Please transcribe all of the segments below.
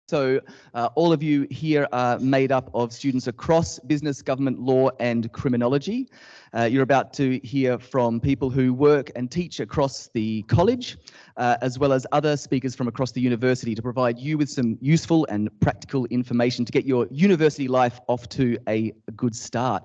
So all of you here are made up of students across business, government, law and criminology. You're about to hear from people who work and teach across the college, as well as other speakers from across the university to provide you with some useful and practical information to get your university life off to a good start.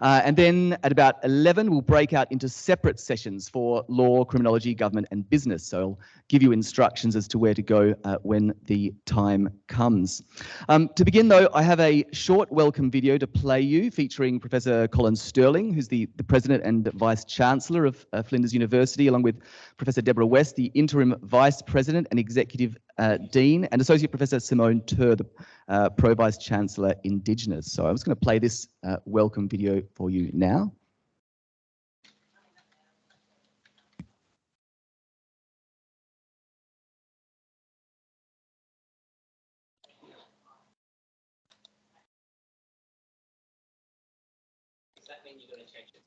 And then at about 11, we'll break out into separate sessions for law, criminology, government and business. So I'll give you instructions as to where to go when the time comes. To begin though, I have a short welcome video to play you featuring Professor Colin Sterling, who's the President and Vice Chancellor of Flinders University, along with Professor Deborah West, the Interim Vice President and Executive Dean, and Associate Professor Simone Tur, the Pro Vice Chancellor Indigenous. So I'm just going to play this welcome video for you now. Does that mean you're going to change it?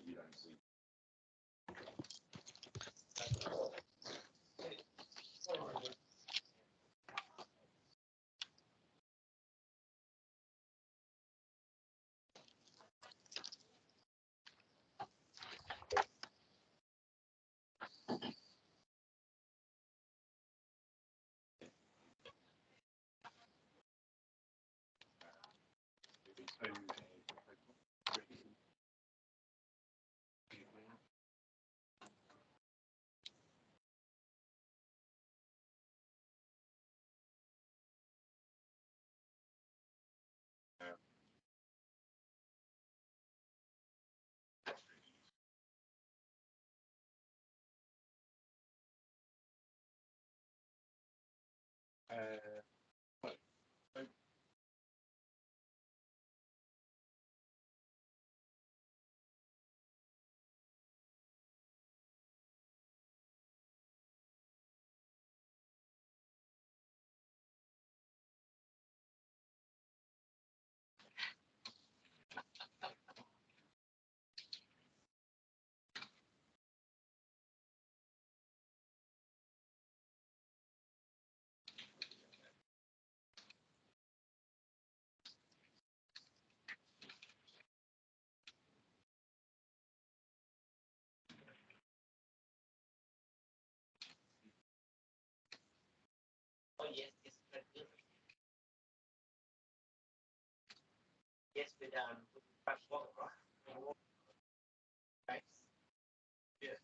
You don't see. Oh, yes, yes, yes, with fresh water, right? Yes.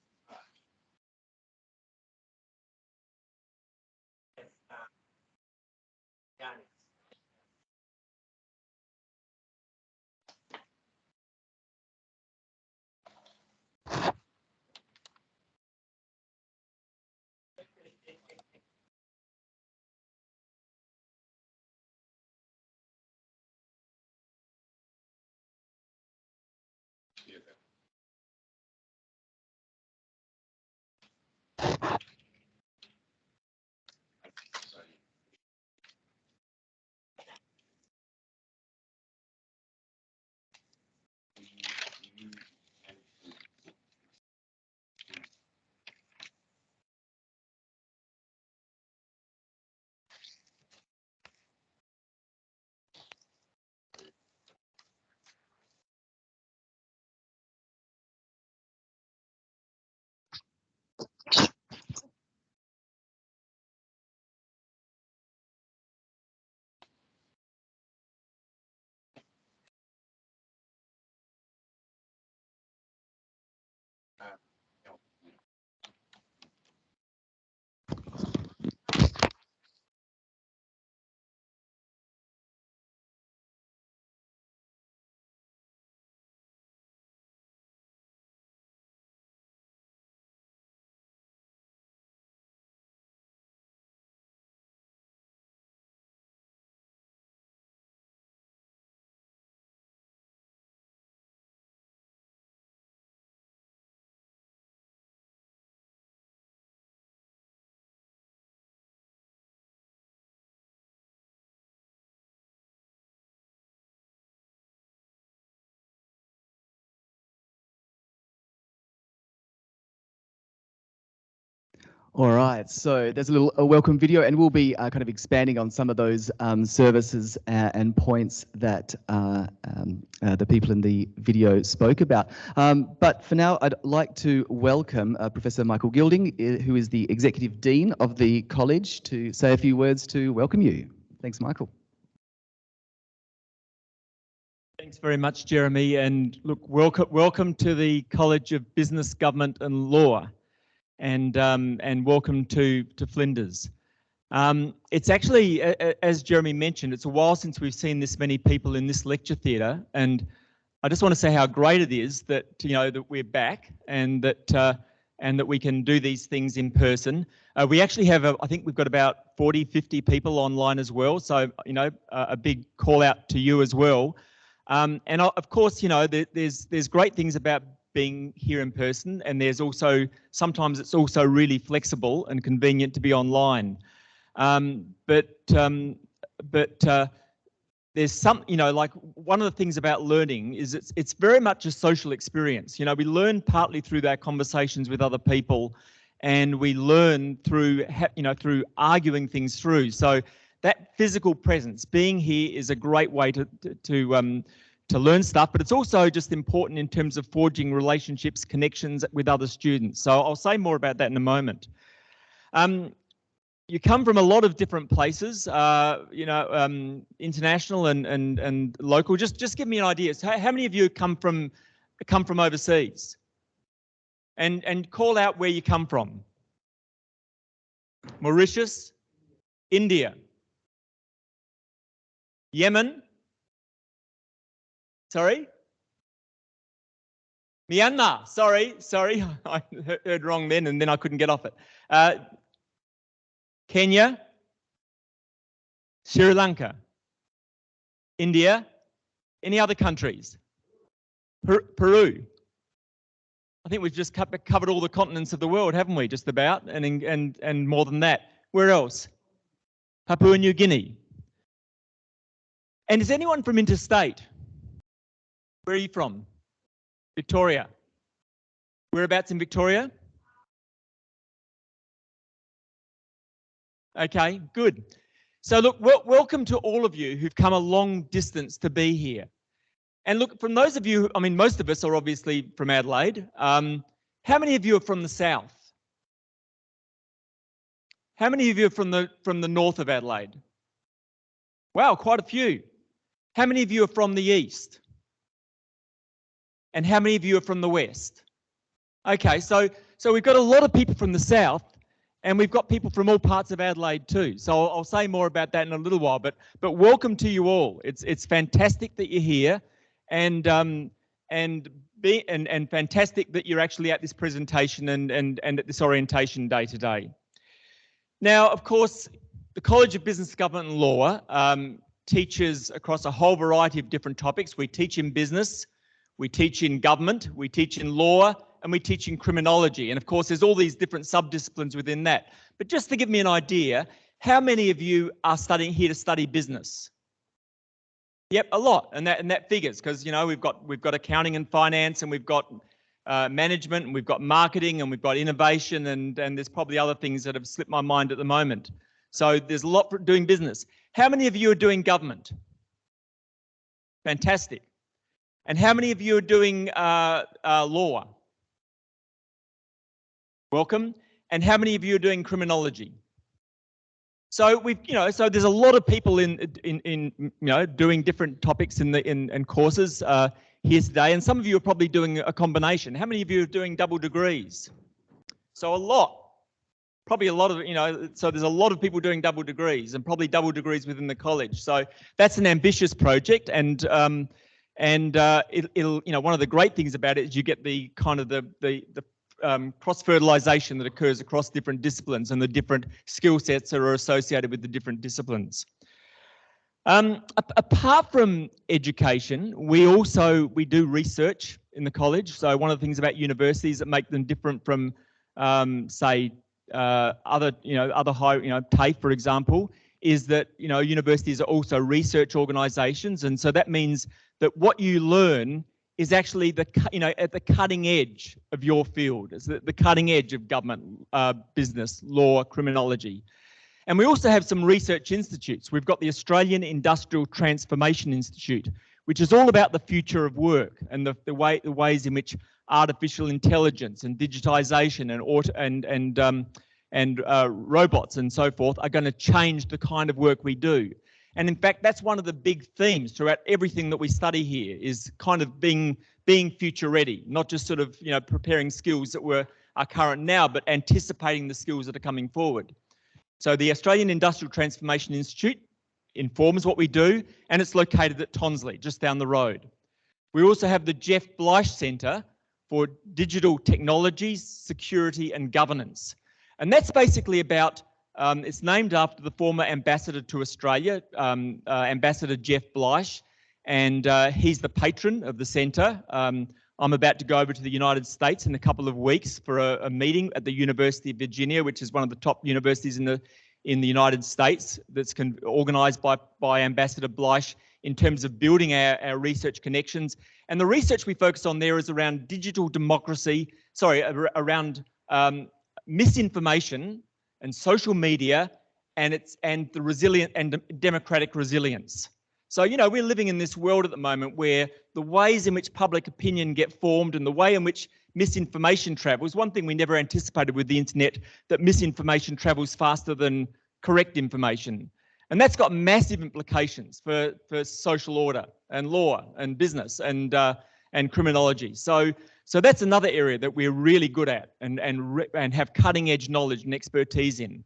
Yes, done. All right, so there's a welcome video, and we'll be kind of expanding on some of those services and points that the people in the video spoke about. But for now, I'd like to welcome Professor Michael Gilding, who is the Executive Dean of the College, to say a few words to welcome you. Thanks, Michael. Thanks very much, Jeremy, and look, welcome to the College of Business, Government and Law. And welcome to Flinders. It's actually, as Jeremy mentioned, it's a while since we've seen this many people in this lecture theatre, and I just want to say how great it is that that we're back and that we can do these things in person. We actually have I think we've got about 40-50 people online as well, so a big call out to you as well. And of course, there's great things about being here in person, and there's also sometimes it's also really flexible and convenient to be online. But there's some, like one of the things about learning is it's very much a social experience. We learn partly through our conversations with other people, and we learn through through arguing things through. So that physical presence, being here, is a great way to learn stuff, but it's also just important in terms of forging relationships, connections with other students. So I'll say more about that in a moment. You come from a lot of different places, international and local. Just give me an idea. So how many of you come from overseas? And call out where you come from. Mauritius, India, Yemen. Sorry? Myanmar. Sorry. I heard wrong then, and then I couldn't get off it. Kenya, Sri Lanka, India. Any other countries? Peru. I think we've just covered all the continents of the world, haven't we? Just about, and more than that. Where else? Papua New Guinea. And is anyone from interstate? Where are you from? Victoria. Whereabouts in Victoria? Okay, good. So look, welcome to all of you who've come a long distance to be here. And look, from those of you, I mean, most of us are obviously from Adelaide. How many of you are from the south? How many of you are from the north of Adelaide? Wow, quite a few. How many of you are from the east? And how many of you are from the west? Okay, so we've got a lot of people from the south, and we've got people from all parts of Adelaide too. So I'll say more about that in a little while. But welcome to you all. It's fantastic that you're here, and fantastic that you're actually at this presentation and at this orientation day today. Now, of course, the College of Business, Government and Law teaches across a whole variety of different topics. We teach in business. We teach in government, we teach in law, and we teach in criminology. And of course, there's all these different sub-disciplines within that. But just to give me an idea, how many of you are here to study business? Yep, a lot, and that figures, because we've got accounting and finance, and we've got management, and we've got marketing, and we've got innovation, and there's probably other things that have slipped my mind at the moment. So there's a lot for doing business. How many of you are doing government? Fantastic. And how many of you are doing law? Welcome. And how many of you are doing criminology? So so there's a lot of people in doing different topics in courses here today, and some of you are probably doing a combination. How many of you are doing double degrees? So a lot. Probably a lot of, so there's a lot of people doing double degrees, and probably double degrees within the college. So that's an ambitious project, and it'll, one of the great things about it is you get the kind of the cross-fertilization that occurs across different disciplines and the different skill sets that are associated with the different disciplines. Apart from education, we do research in the college. So one of the things about universities that make them different from, say, other high, TAFE, for example, is that, universities are also research organisations, and so that means that what you learn is actually at the cutting edge of your field. It's the cutting edge of government, business, law, criminology. And we also have some research institutes. We've got the Australian Industrial Transformation Institute, which is all about the future of work and the ways in which artificial intelligence and digitisation and robots and so forth are going to change the kind of work we do. And in fact, that's one of the big themes throughout everything that we study here, is kind of being future ready, not just sort of, preparing skills that are current now, but anticipating the skills that are coming forward. So the Australian Industrial Transformation Institute informs what we do, and it's located at Tonsley, just down the road. We also have the Jeff Bleich Centre for Digital Technologies, Security and Governance. And that's basically about, it's named after the former ambassador to Australia, Ambassador Jeff Bleich, and he's the patron of the centre. I'm about to go over to the United States in a couple of weeks for a meeting at the University of Virginia, which is one of the top universities in the United States, that's organised by Ambassador Bleich in terms of building our research connections. And the research we focus on there is around digital democracy, around misinformation and social media, and the resilient and democratic resilience. So, we're living in this world at the moment where the ways in which public opinion get formed and the way in which misinformation travels, one thing we never anticipated with the internet, that misinformation travels faster than correct information. And that's got massive implications for social order and law and business and criminology. So that's another area that we're really good at and have cutting edge knowledge and expertise in.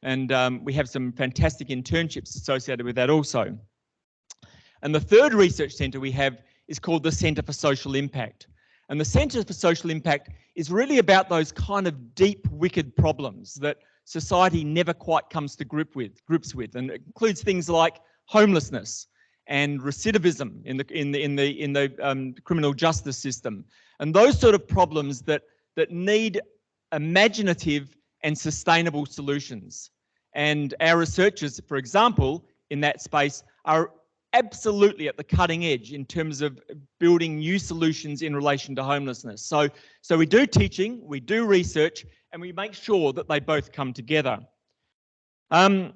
And we have some fantastic internships associated with that also. And the third research centre we have is called the Centre for Social Impact. And the Centre for Social Impact is really about those kind of deep, wicked problems that society never quite comes to grips with, and it includes things like homelessness and recidivism in the criminal justice system, and those sort of problems that need imaginative and sustainable solutions. And our researchers, for example, in that space are absolutely at the cutting edge in terms of building new solutions in relation to homelessness. So we do teaching, we do research, and we make sure that they both come together. Two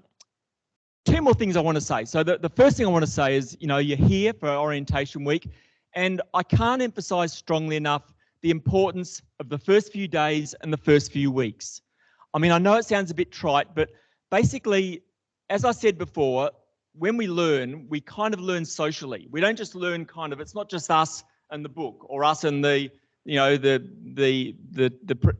more things I want to say. So the first thing I want to say is, you're here for Orientation Week, and I can't emphasise strongly enough the importance of the first few days and the first few weeks. I mean, I know it sounds a bit trite, but basically, as I said before, when we learn, we kind of learn socially. We don't just learn it's not just us and the book, or us and the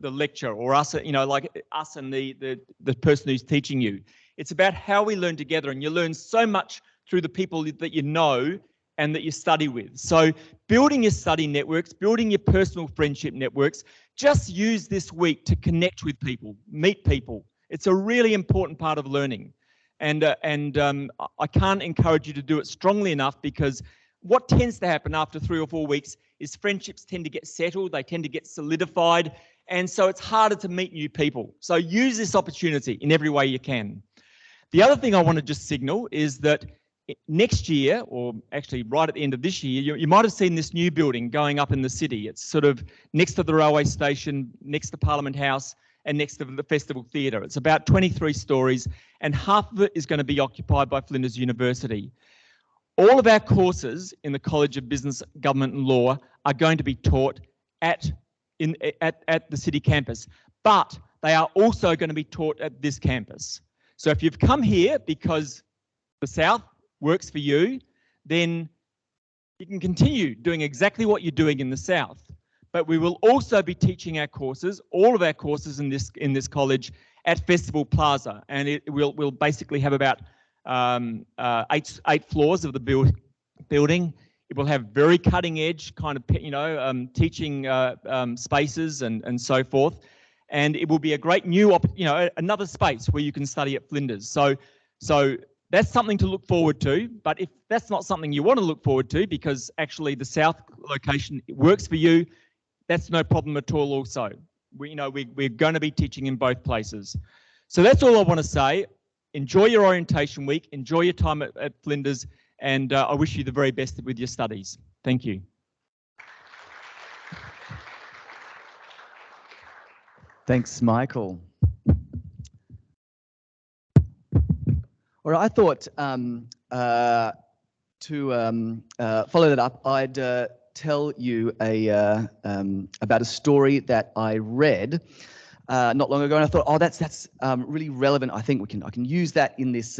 lecture, or us, like us and the person who's teaching you. It's about how we learn together, and you learn so much through the people that you know and that you study with. So building your study networks, building your personal friendship networks, just use this week to connect with people, meet people. It's a really important part of learning. And I can't encourage you to do it strongly enough, because what tends to happen after 3 or 4 weeks is friendships tend to get settled, they tend to get solidified, and so it's harder to meet new people. So use this opportunity in every way you can. The other thing I want to just signal is that next year, or actually right at the end of this year, you might have seen this new building going up in the city. It's sort of next to the railway station, next to Parliament House, and next to the Festival Theatre. It's about 23 stories, and half of it is going to be occupied by Flinders University. All of our courses in the College of Business, Government and Law are going to be taught at the city campus, but they are also going to be taught at this campus. So if you've come here because the South works for you, then you can continue doing exactly what you're doing in the South. But we will also be teaching our courses, all of our courses in this college, at Festival Plaza, and we'll basically have about 8 floors of the building. It will have very cutting edge kind of teaching spaces and so forth, and it will be a great new another space where you can study at Flinders. So that's something to look forward to. But if that's not something you want to look forward to, because actually the South location works for you, that's no problem at all also. We're going to be teaching in both places. So that's all I want to say. Enjoy your orientation week, enjoy your time at Flinders, and I wish you the very best with your studies. Thank you. Thanks, Michael. All right, I thought to follow that up, I'd tell you about a story that I read not long ago, and I thought, oh, that's really relevant. I think I can use that in this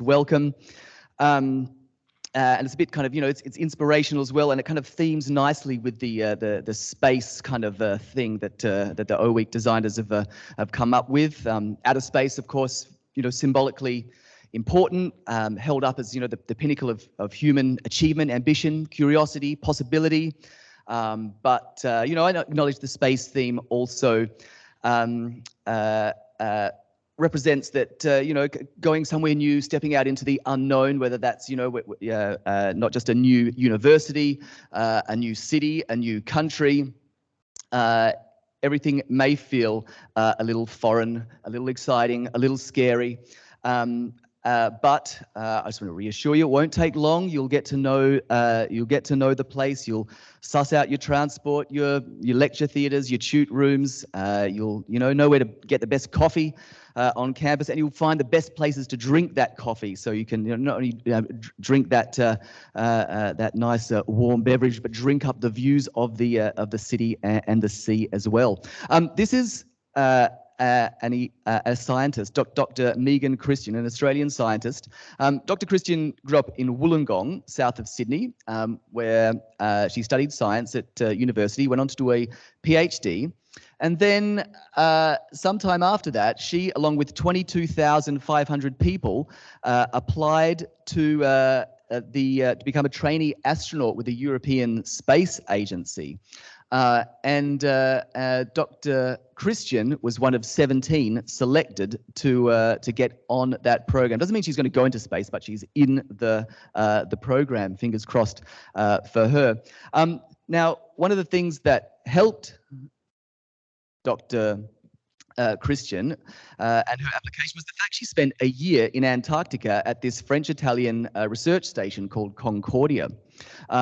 welcome. And it's a bit kind of, you know, it's inspirational as well, and it kind of themes nicely with the space kind of thing that the O Week designers have come up with. Outer space, of course, you know, symbolically important, held up as, you know, the pinnacle of human achievement, ambition, curiosity, possibility. But you know, I acknowledge the space theme also represents that, you know, going somewhere new, stepping out into the unknown, whether that's, you know, not just a new university, a new city, a new country. Everything may feel a little foreign, a little exciting, a little scary. But I just want to reassure you, it won't take long. You'll get to know the place. You'll suss out your transport, your lecture theatres, your tute rooms. You'll know where to get the best coffee on campus, and you'll find the best places to drink that coffee. So you can, you know, not only drink that nice warm beverage, but drink up the views of the city and the sea as well. This is a scientist, Dr. Megan Christian, an Australian scientist. Dr. Christian grew up in Wollongong, south of Sydney, where she studied science at university, went on to do a PhD. And then sometime after that, she, along with 22,500 people, applied to become a trainee astronaut with the European Space Agency. Dr. Christian was one of 17 selected to get on that program. Doesn't mean she's going to go into space, but she's in the program. Fingers crossed for her. Now, one of the things that helped Dr. Christian and her application was the fact she spent a year in Antarctica at this French-Italian research station called Concordia.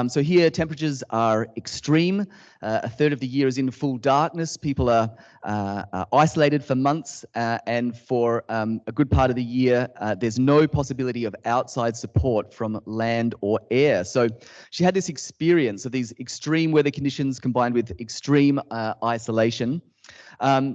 So here temperatures are extreme. A third of the year is in full darkness. People are isolated for months, and for a good part of the year, there's no possibility of outside support from land or air. So she had this experience of these extreme weather conditions combined with extreme isolation.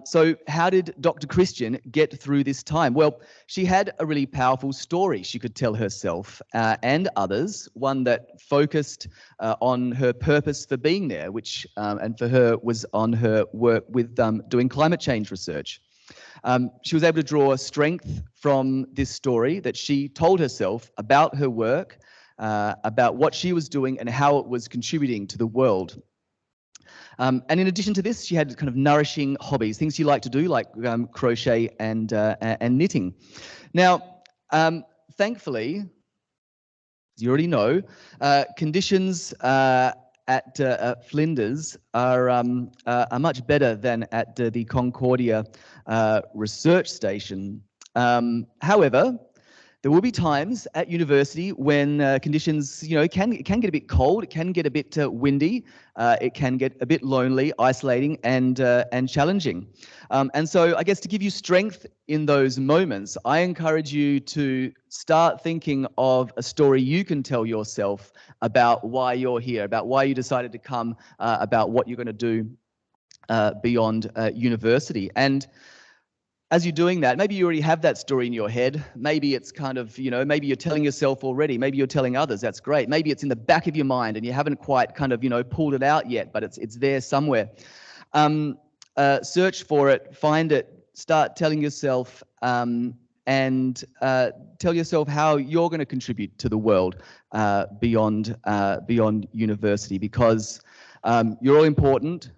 So how did Dr. Christian get through this time? Well, she had a really powerful story she could tell herself and others, one that focused on her purpose for being there, which, and for her, was on her work with doing climate change research. She was able to draw strength from this story that she told herself about her work, about what she was doing and how it was contributing to the world. And in addition to this, she had kind of nourishing hobbies, things she liked to do, like crochet and knitting. Now, thankfully, as you already know, conditions at Flinders are much better than at the Concordia research station. However, there will be times at university when conditions, you know, it can get a bit cold, it can get a bit windy, it can get a bit lonely, isolating, and challenging. And so, I guess to give you strength in those moments, I encourage you to start thinking of a story you can tell yourself about why you're here, about why you decided to come, about what you're going to do beyond university. And as you're doing that, maybe you already have that story in your head. Maybe it's kind of, you know, maybe you're telling yourself already. Maybe you're telling others. That's great. Maybe it's in the back of your mind and you haven't quite kind of, you know, pulled it out yet, but it's there somewhere. Search for it, find it, start telling yourself, and tell yourself how you're going to contribute to the world beyond university, because you're all important.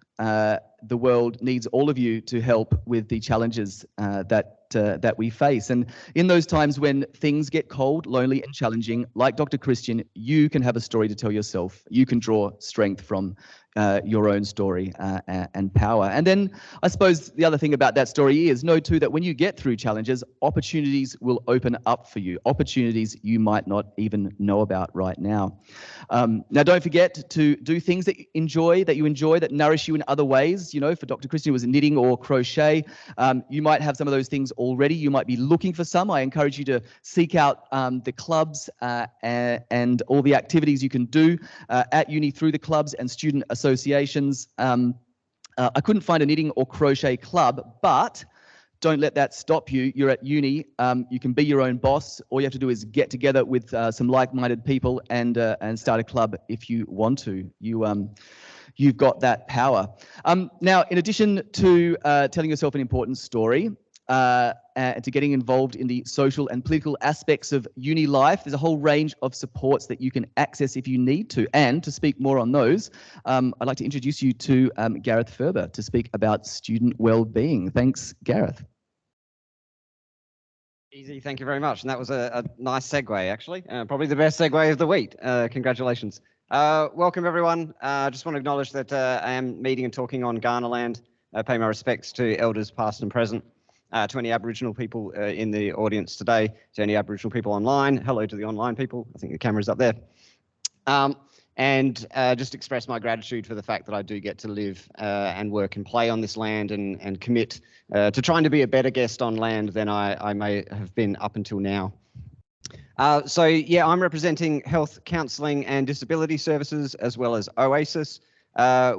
The world needs all of you to help with the challenges that that we face. And in those times when things get cold, lonely, and challenging, like Dr. Christian, you can have a story to tell yourself. You can draw strength from your own story and power. And then I suppose the other thing about that story is know too that when you get through challenges, opportunities will open up for you, opportunities you might not even know about right now. Now, don't forget to do things that you enjoy, that nourish you in other ways. You know, for Dr. Christian, it was knitting or crochet. You might have some of those things already. You might be looking for some. I encourage you to seek out the clubs and all the activities you can do at uni through the clubs and student associations. I couldn't find a knitting or crochet club, but don't let that stop you. You're at uni. You can be your own boss. All you have to do is get together with some like-minded people and start a club if you want to. You've got that power. Now, in addition to telling yourself an important story, to getting involved in the social and political aspects of uni life, there's a whole range of supports that you can access if you need to. And to speak more on those, I'd like to introduce you to Gareth Ferber to speak about student well-being. Thanks, Gareth. Easy, thank you very much. And that was a nice segue, actually. Probably the best segue of the week. Congratulations. Welcome, everyone. I just want to acknowledge that I am meeting and talking on Kaurna land. I pay my respects to elders past and present, to any Aboriginal people in the audience today, to any Aboriginal people online. Hello to the online people. I think the camera's up there. And just express my gratitude for the fact that I do get to live and work and play on this land and commit to trying to be a better guest on land than I may have been up until now. So yeah, I'm representing Health, Counselling and Disability Services as well as OASIS.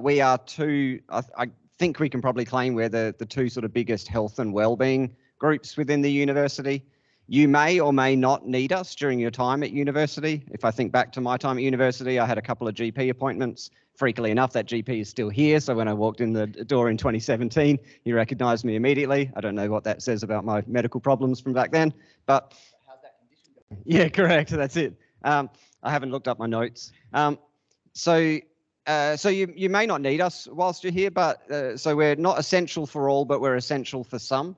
We are two, I think we can probably claim we're the two sort of biggest health and wellbeing groups within the university. You may or may not need us during your time at university. If I think back to my time at university, I had a couple of GP appointments. Freakily enough, that GP is still here. So when I walked in the door in 2017, he recognized me immediately. I don't know what that says about my medical problems from back then, but how's that condition going? Yeah, correct. That's it. I haven't looked up my notes. So you may not need us whilst you're here, but so we're not essential for all, but we're essential for some.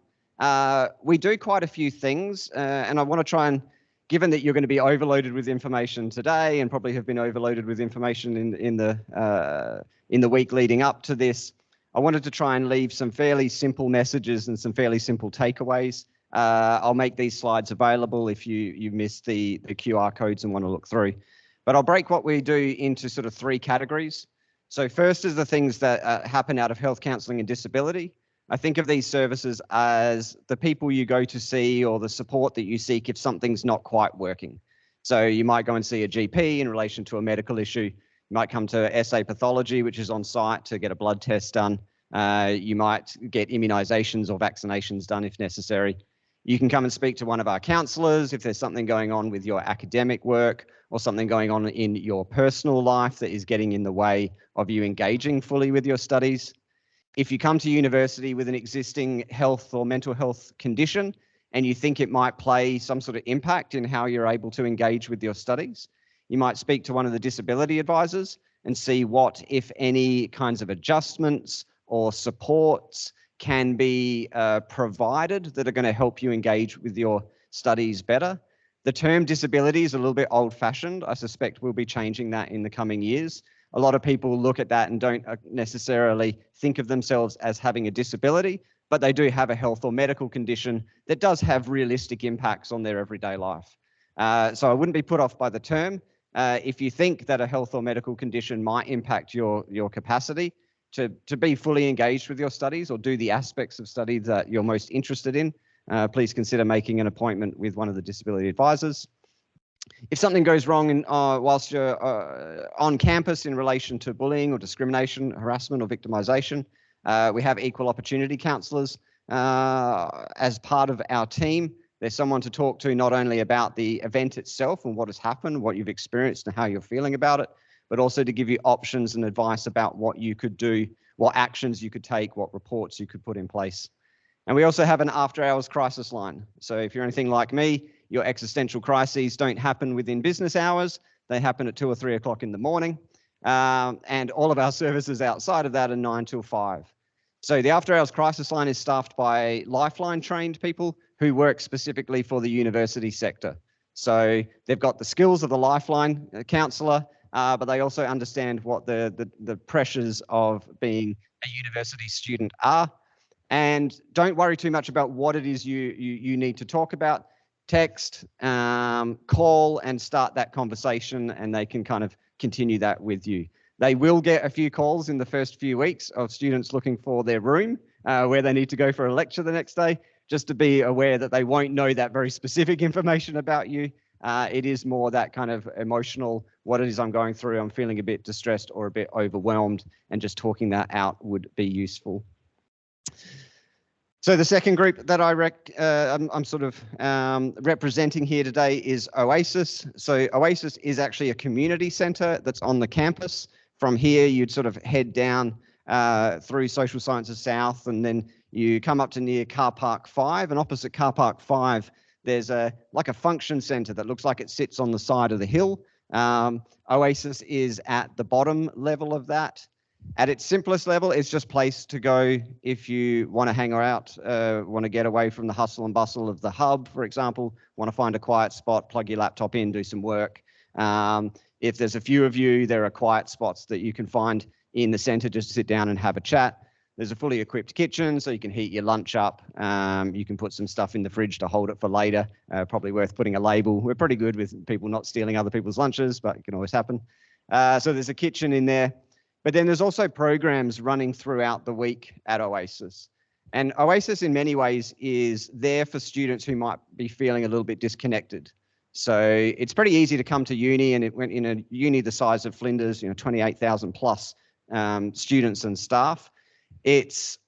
We do quite a few things, and I want to try and, given that you're going to be overloaded with information today and probably have been overloaded with information in the week leading up to this, I wanted to try and leave some fairly simple messages and some fairly simple takeaways. I'll make these slides available if you missed the QR codes and want to look through. But I'll break what we do into sort of three categories. So first is the things that happen out of health, counselling and disability. I think of these services as the people you go to see or the support that you seek if something's not quite working. So you might go and see a GP in relation to a medical issue. You might come to SA pathology, which is on site to get a blood test done. You might get immunisations or vaccinations done if necessary. You can come and speak to one of our counsellors if there's something going on with your academic work or something going on in your personal life that is getting in the way of you engaging fully with your studies. If you come to university with an existing health or mental health condition and you think it might play some sort of impact in how you're able to engage with your studies, you might speak to one of the disability advisors and see what, if any, kinds of adjustments or supports can be provided that are going to help you engage with your studies better. The term disability is a little bit old-fashioned. I suspect we'll be changing that in the coming years. A lot of people look at that and don't necessarily think of themselves as having a disability, but they do have a health or medical condition that does have realistic impacts on their everyday life. So I wouldn't be put off by the term. If you think that a health or medical condition might impact your capacity to be fully engaged with your studies or do the aspects of study that you're most interested in, please consider making an appointment with one of the disability advisors. If something goes wrong whilst you're on campus in relation to bullying or discrimination, harassment or victimisation, we have equal opportunity counsellors as part of our team. There's someone to talk to not only about the event itself and what has happened, what you've experienced and how you're feeling about it, but also to give you options and advice about what you could do, what actions you could take, what reports you could put in place. And we also have an after-hours crisis line. So if you're anything like me, your existential crises don't happen within business hours. They happen at 2 or 3 o'clock in the morning. And all of our services outside of that are 9 till 5. So the after-hours crisis line is staffed by Lifeline trained people who work specifically for the university sector. So they've got the skills of the Lifeline counsellor, but they also understand what the pressures of being a university student are. And don't worry too much about what it is you need to talk about. Text, call, and start that conversation, and they can kind of continue that with you. They will get a few calls in the first few weeks of students looking for their room, where they need to go for a lecture the next day, just to be aware that they won't know that very specific information about you. It is more that kind of emotional, what it is I'm going through, I'm feeling a bit distressed or a bit overwhelmed, and just talking that out would be useful. So the second group that I'm sort of representing here today is Oasis. So Oasis is actually a community centre that's on the campus. From here, you'd sort of head down through Social Sciences South, and then you come up to near Car Park 5, and opposite Car Park 5, there's like a function centre that looks like it sits on the side of the hill. Oasis is at the bottom level of that. At its simplest level, it's just a place to go if you want to hang out, want to get away from the hustle and bustle of the hub, for example, want to find a quiet spot, plug your laptop in, do some work. If there's a few of you, there are quiet spots that you can find in the centre just to sit down and have a chat. There's a fully equipped kitchen, so you can heat your lunch up. You can put some stuff in the fridge to hold it for later. Probably worth putting a label. We're pretty good with people not stealing other people's lunches, but it can always happen. So there's a kitchen in there. But then there's also programs running throughout the week at Oasis. And Oasis in many ways is there for students who might be feeling a little bit disconnected. So it's pretty easy to come to uni, and in a uni the size of Flinders, 28,000 plus students and staff. It's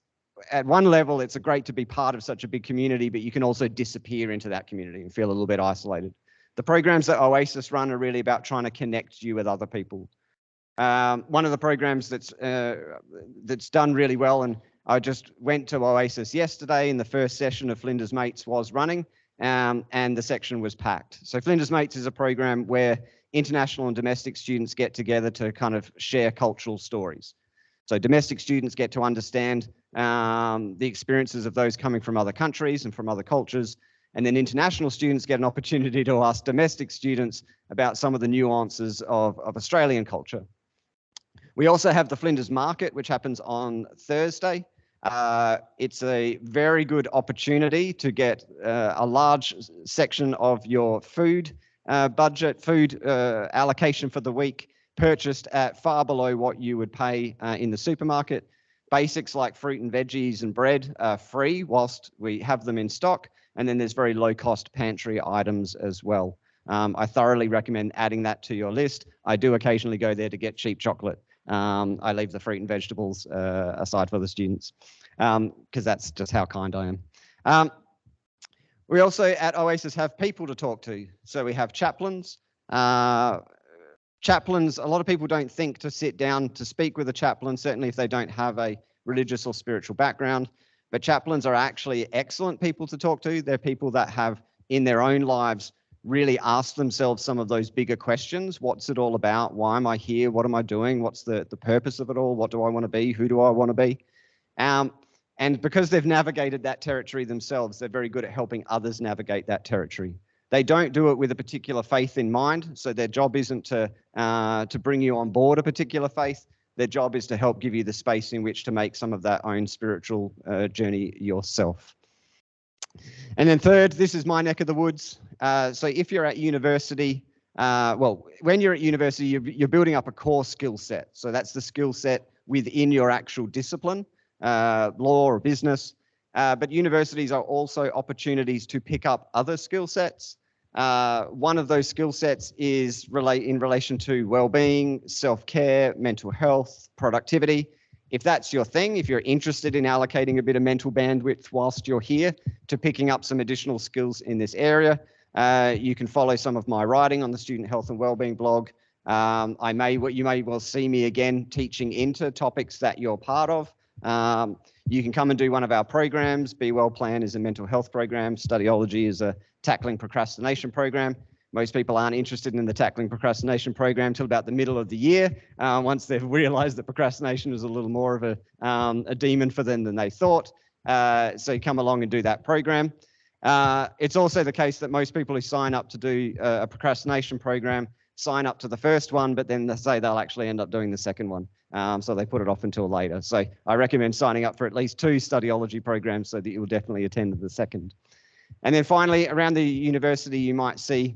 at one level, it's great to be part of such a big community, but you can also disappear into that community and feel a little bit isolated. The programs that Oasis run are really about trying to connect you with other people. One of the programs that's done really well, and I just went to Oasis yesterday, and the first session of Flinders Mates was running, and the section was packed. So Flinders Mates is a program where international and domestic students get together to kind of share cultural stories. So domestic students get to understand the experiences of those coming from other countries and from other cultures. And then international students get an opportunity to ask domestic students about some of the nuances of Australian culture. We also have the Flinders Market, which happens on Thursday. It's a very good opportunity to get a large section of your food budget, food allocation for the week purchased at far below what you would pay in the supermarket. Basics like fruit and veggies and bread are free whilst we have them in stock. And then there's very low cost pantry items as well. I thoroughly recommend adding that to your list. I do occasionally go there to get cheap chocolate. I leave the fruit and vegetables aside for the students because that's just how kind I am. We also at Oasis have people to talk to. So we have chaplains. Chaplains, a lot of people don't think to sit down to speak with a chaplain, certainly if they don't have a religious or spiritual background. But chaplains are actually excellent people to talk to. They're people that have in their own lives really asked themselves some of those bigger questions. What's it all about? Why am I here? What am I doing? What's the purpose of it all? What do I want to be? Who do I want to be? And because they've navigated that territory themselves, they're very good at helping others navigate that territory. They don't do it with a particular faith in mind. So their job isn't to bring you on board a particular faith. Their job is to help give you the space in which to make some of that own spiritual journey yourself. And then third, this is my neck of the woods. So if you're at university, well, when you're at university, you're building up a core skill set. So that's the skill set within your actual discipline, law or business. But universities are also opportunities to pick up other skill sets. One of those skill sets is in relation to well-being, self-care, mental health, productivity. If that's your thing, if you're interested in allocating a bit of mental bandwidth whilst you're here to picking up some additional skills in this area, you can follow some of my writing on the Student Health and Wellbeing blog. You may well see me again teaching into topics that you're part of. You can come and do one of our programs. Be Well Plan is a mental health program. Studyology is a tackling procrastination program. Most people aren't interested in the tackling procrastination program till about the middle of the year, once they've realized that procrastination is a little more of a demon for them than they thought. So you come along and do that program. It's also the case that most people who sign up to do a procrastination program sign up to the first one, but then they say they'll actually end up doing the second one. So they put it off until later. So I recommend signing up for at least 2 studyology programs so that you'll definitely attend the second. And then finally, around the university, you might see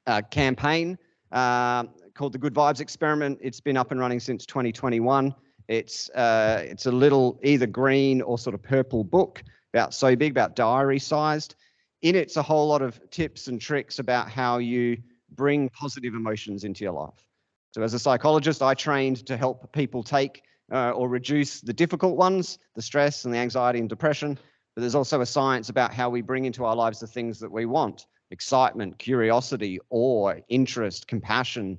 a campaign called the Good Vibes Experiment. It's been up and running since 2021. It's a little either green or sort of purple book, about so big, about diary sized. In it's a whole lot of tips and tricks about how you bring positive emotions into your life. So as a psychologist, I trained to help people take or reduce the difficult ones, the stress and the anxiety and depression. But there's also a science about how we bring into our lives the things that we want: excitement, curiosity, awe, interest, compassion,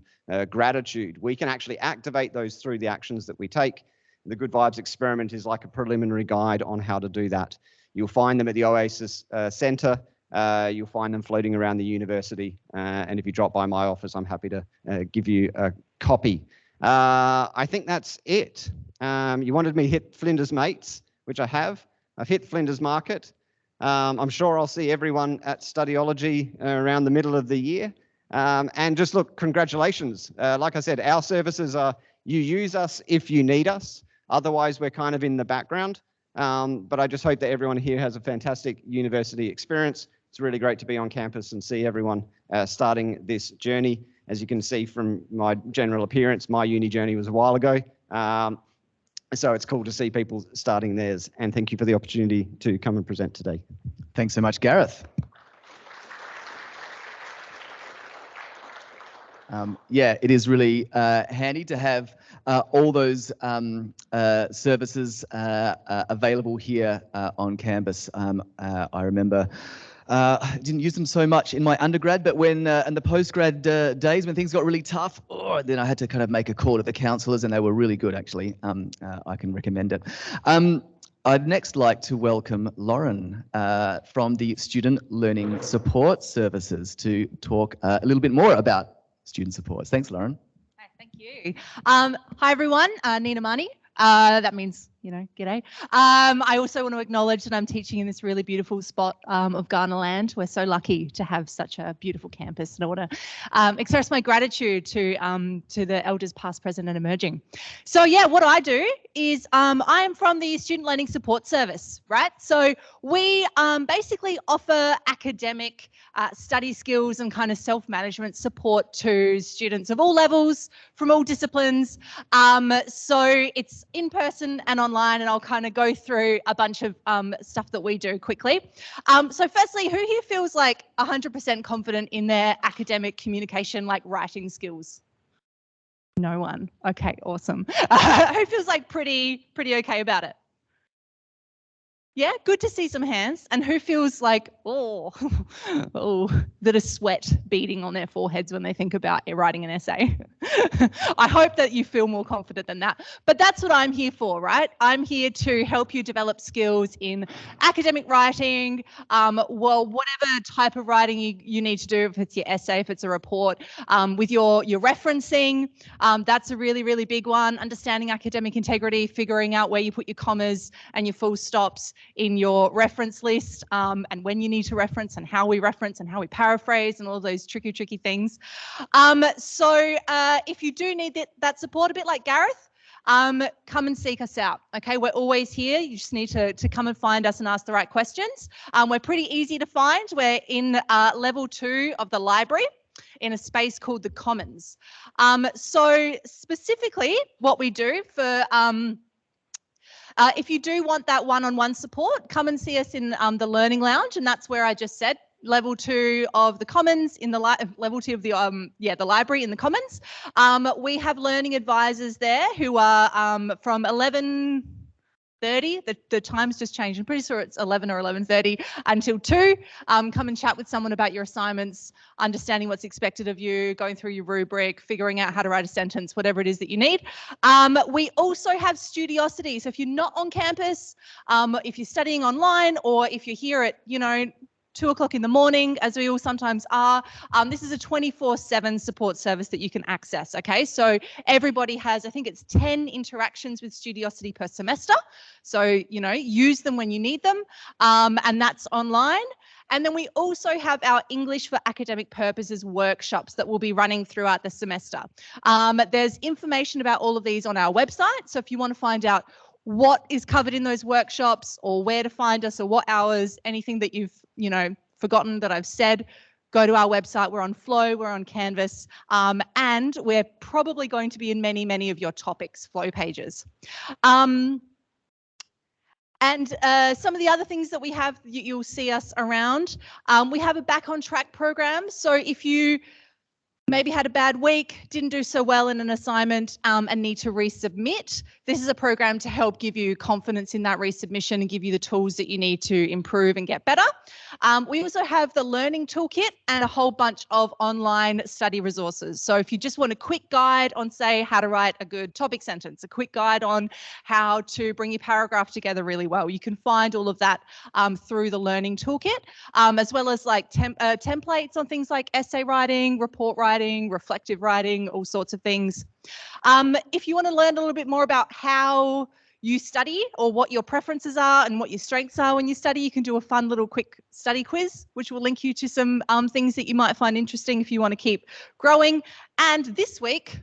gratitude. We can actually activate those through the actions that we take. The Good Vibes Experiment is like a preliminary guide on how to do that. You'll find them at the Oasis Centre. You'll find them floating around the university. And if you drop by my office, I'm happy to give you a copy. I think that's it. You wanted me to hit Flinders Mates, which I have. I've hit Flinders Market. I'm sure I'll see everyone at Studyology around the middle of the year. And just look, congratulations. Like I said, our services are, you use us if you need us. Otherwise, we're kind of in the background. But I just hope that everyone here has a fantastic university experience. It's really great to be on campus and see everyone starting this journey. As you can see from my general appearance, my uni journey was a while ago. So it's cool to see people starting theirs. And thank you for the opportunity to come and present today. Thanks so much, Gareth. Yeah, it is really handy to have all those services available here on campus. I remember I didn't use them so much in my undergrad, but when in the postgrad days when things got really tough, then I had to kind of make a call to the counsellors, and they were really good, actually. I can recommend it. I'd next like to welcome Lauren from the Student Learning Support Services to talk a little bit more about student supports. Thanks, Lauren. Hi, thank you. Hi, everyone. Nina Mani. That means, g'day. I also want to acknowledge that I'm teaching in this really beautiful spot of Ghana land. We're so lucky to have such a beautiful campus, and I want to express my gratitude to the elders past, present and emerging. So yeah, what I do is I am from the Student Learning Support Service, right? So we basically offer academic study skills and kind of self-management support to students of all levels, from all disciplines. So it's in person and online, and I'll kind of go through a bunch of stuff that we do quickly. So firstly, who here feels like 100% confident in their academic communication, like writing skills? No one. Okay, awesome. Who feels like pretty okay about it? Yeah, good to see some hands. And who feels like, that a sweat beading on their foreheads when they think about writing an essay? I hope that you feel more confident than that. But that's what I'm here for, right? I'm here to help you develop skills in academic writing, well, whatever type of writing you need to do, if it's your essay, if it's a report, with your referencing. That's a really, really big one. Understanding academic integrity, figuring out where you put your commas and your full stops in your reference list, and when you need to reference and how we reference and how we paraphrase and all those tricky things. So if you do need that support, a bit like Gareth, come and seek us out. Okay, we're always here. You just need to come and find us and ask the right questions. We're pretty easy to find. We're in level 2 of the library, in a space called the Commons. So specifically what we do for if you do want that one-on-one support, come and see us in the Learning Lounge, and that's where I just said, level 2 of the Commons, in the level 2 of the the library in the Commons. We have learning advisors there who are from 11:30. The time's just changed. I'm pretty sure it's 11 or 11:30 until 2. Come and chat with someone about your assignments, understanding what's expected of you, going through your rubric, figuring out how to write a sentence, whatever it is that you need. We also have Studiosity. So if you're not on campus, if you're studying online, or if you're here at, 2 o'clock in the morning, as we all sometimes are, this is a 24/7 support service that you can access, okay? So everybody has, I think it's 10 interactions with Studiosity per semester. So, use them when you need them, and that's online. And then we also have our English for Academic Purposes workshops that we'll be running throughout the semester. There's information about all of these on our website. So if you want to find out what is covered in those workshops or where to find us or what hours, anything that you've, forgotten that I've said, go to our website. We're on Flow, we're on Canvas, and we're probably going to be in many, many of your topics Flow pages. And some of the other things that we have, you'll see us around. We have a Back on Track program. So if you maybe had a bad week, didn't do so well in an assignment, and need to resubmit, this is a program to help give you confidence in that resubmission and give you the tools that you need to improve and get better. We also have the Learning Toolkit and a whole bunch of online study resources. So if you just want a quick guide on, say, how to write a good topic sentence, a quick guide on how to bring your paragraph together really well, you can find all of that through the Learning Toolkit, as well as like templates on things like essay writing, report writing, reflective writing, all sorts of things. If you want to learn a little bit more about how you study or what your preferences are and what your strengths are when you study, you can do a fun little quick study quiz, which will link you to some things that you might find interesting if you want to keep growing. And this week,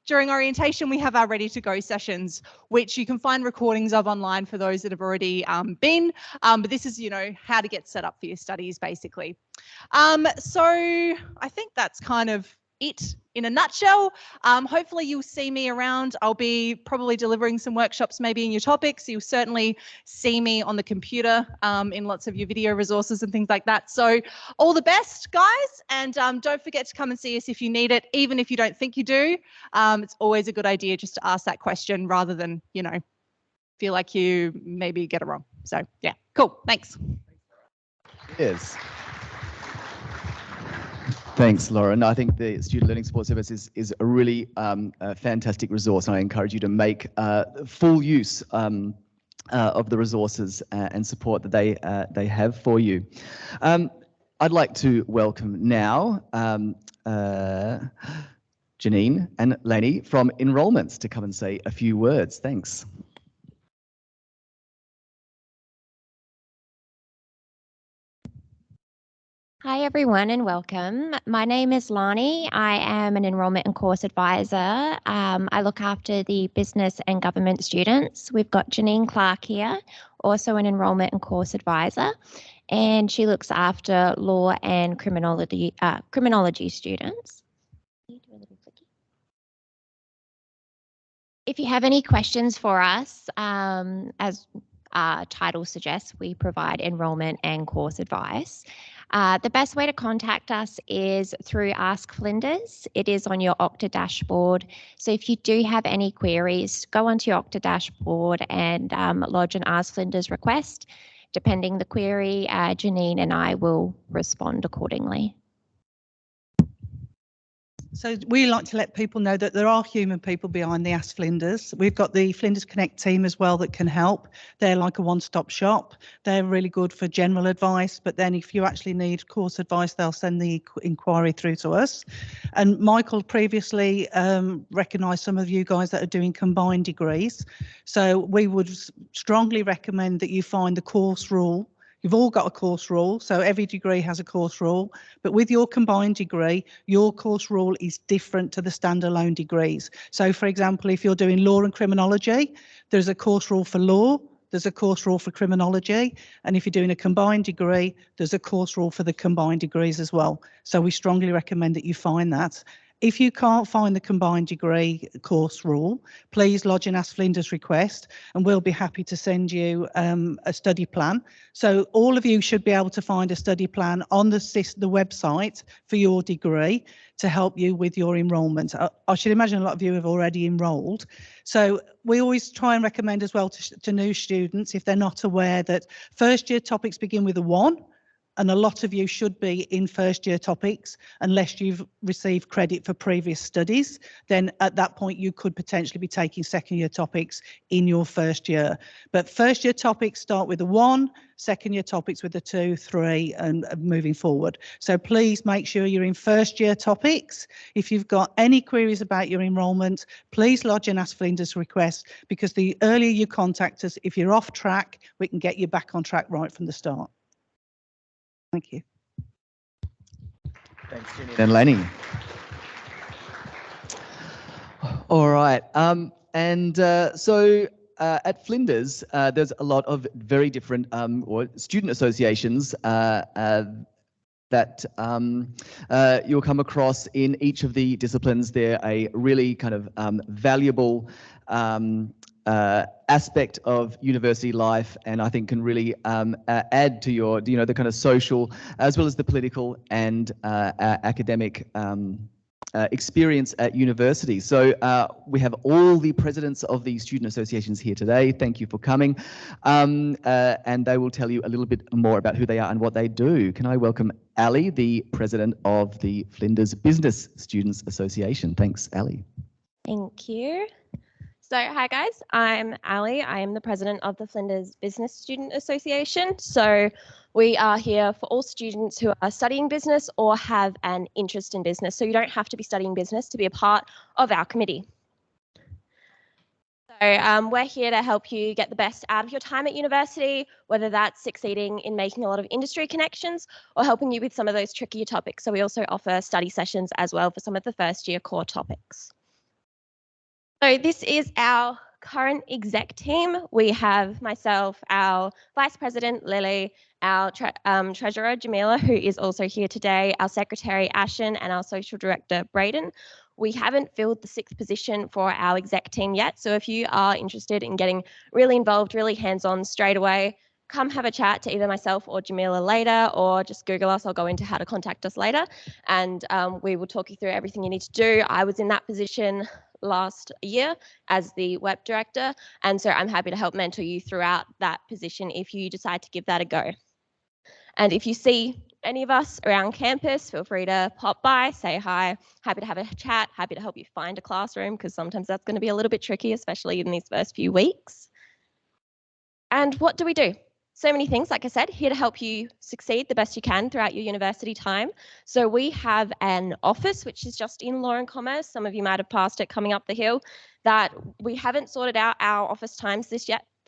during orientation, we have our Ready to Go sessions, which you can find recordings of online for those that have already been. But this is, how to get set up for your studies, basically. So I think that's kind of it in a nutshell. Hopefully you'll see me around. I'll be probably delivering some workshops maybe in your topics. You'll certainly see me on the computer in lots of your video resources and things like that. So all the best, guys, and don't forget to come and see us if you need it, even if you don't think you do. It's always a good idea just to ask that question rather than, feel like you maybe get it wrong. So yeah, cool, thanks. Yes. Thanks, Lauren. I think the Student Learning Support Service is a really fantastic resource, and I encourage you to make full use of the resources and support that they have for you. I'd like to welcome now Janine and Lainey from Enrolments to come and say a few words. Thanks. Hi everyone and welcome. My name is Lani. I am an enrolment and course advisor. I look after the business and government students. We've got Janine Clark here, also an enrolment and course advisor, and she looks after law and criminology students. If you have any questions for us, as our title suggests, we provide enrolment and course advice. The best way to contact us is through Ask Flinders. It is on your Okta dashboard. So if you do have any queries, go onto your Okta dashboard and lodge an Ask Flinders request. Depending the query, Janine and I will respond accordingly. So we like to let people know that there are human people behind the Ask Flinders. We've got the Flinders Connect team as well that can help. They're like a one-stop shop. They're really good for general advice, but then if you actually need course advice, they'll send the inquiry through to us. And Michael previously recognised some of you guys that are doing combined degrees. So we would strongly recommend that you find the course rule. You've all got a course rule, so every degree has a course rule, but with your combined degree, your course rule is different to the standalone degrees. So for example, if you're doing law and criminology, there's a course rule for law, there's a course rule for criminology, and if you're doing a combined degree, there's a course rule for the combined degrees as well. So we strongly recommend that you find that. If you can't find the combined degree course rule, please lodge an Ask Flinders request and we'll be happy to send you a study plan. So all of you should be able to find a study plan on the website for your degree to help you with your enrolment. I should imagine a lot of you have already enrolled. So we always try and recommend as well to new students, if they're not aware, that first year topics begin with a 1. And a lot of you should be in first year topics unless you've received credit for previous studies. Then at that point, you could potentially be taking second year topics in your first year. But first year topics start with a 1, second year topics with a 2, 3, and moving forward. So please make sure you're in first year topics. If you've got any queries about your enrolment, please lodge an Ask Flinders request, because the earlier you contact us, if you're off track, we can get you back on track right from the start. Thank you. Thanks, Jenny and Lanny. All right. So at Flinders, there's a lot of very different or student associations that you'll come across in each of the disciplines. They're a really kind of valuable aspect of university life, and I think can really add to your, the kind of social as well as the political and academic experience at university. So we have all the presidents of the student associations here today. Thank you for coming. And they will tell you a little bit more about who they are and what they do. Can I welcome Ali, the president of the Flinders Business Students Association. Thanks, Ali. Thank you. So hi guys, I'm Ali. I am the president of the Flinders Business Student Association. So we are here for all students who are studying business or have an interest in business. So you don't have to be studying business to be a part of our committee. So we're here to help you get the best out of your time at university, whether that's succeeding in making a lot of industry connections or helping you with some of those trickier topics. So we also offer study sessions as well for some of the first year core topics. So this is our current exec team. We have myself, our Vice President, Lily, our Treasurer, Jamila, who is also here today, our Secretary, Ashen, and our Social Director, Braden. We haven't filled the 6th position for our exec team yet. So if you are interested in getting really involved, really hands-on straight away, come have a chat to either myself or Jamila later, or just Google us. I'll go into how to contact us later, and we will talk you through everything you need to do. I was in that position last year as the web director, and so I'm happy to help mentor you throughout that position if you decide to give that a go. And if you see any of us around campus, feel free to pop by, say hi. Happy to have a chat, happy to help you find a classroom, because sometimes that's going to be a little bit tricky, especially in these first few weeks. And what do we do? So many things, like I said, here to help you succeed the best you can throughout your university time. So we have an office, which is just in Law and Commerce. Some of you might have passed it coming up the hill. That we haven't sorted out our office times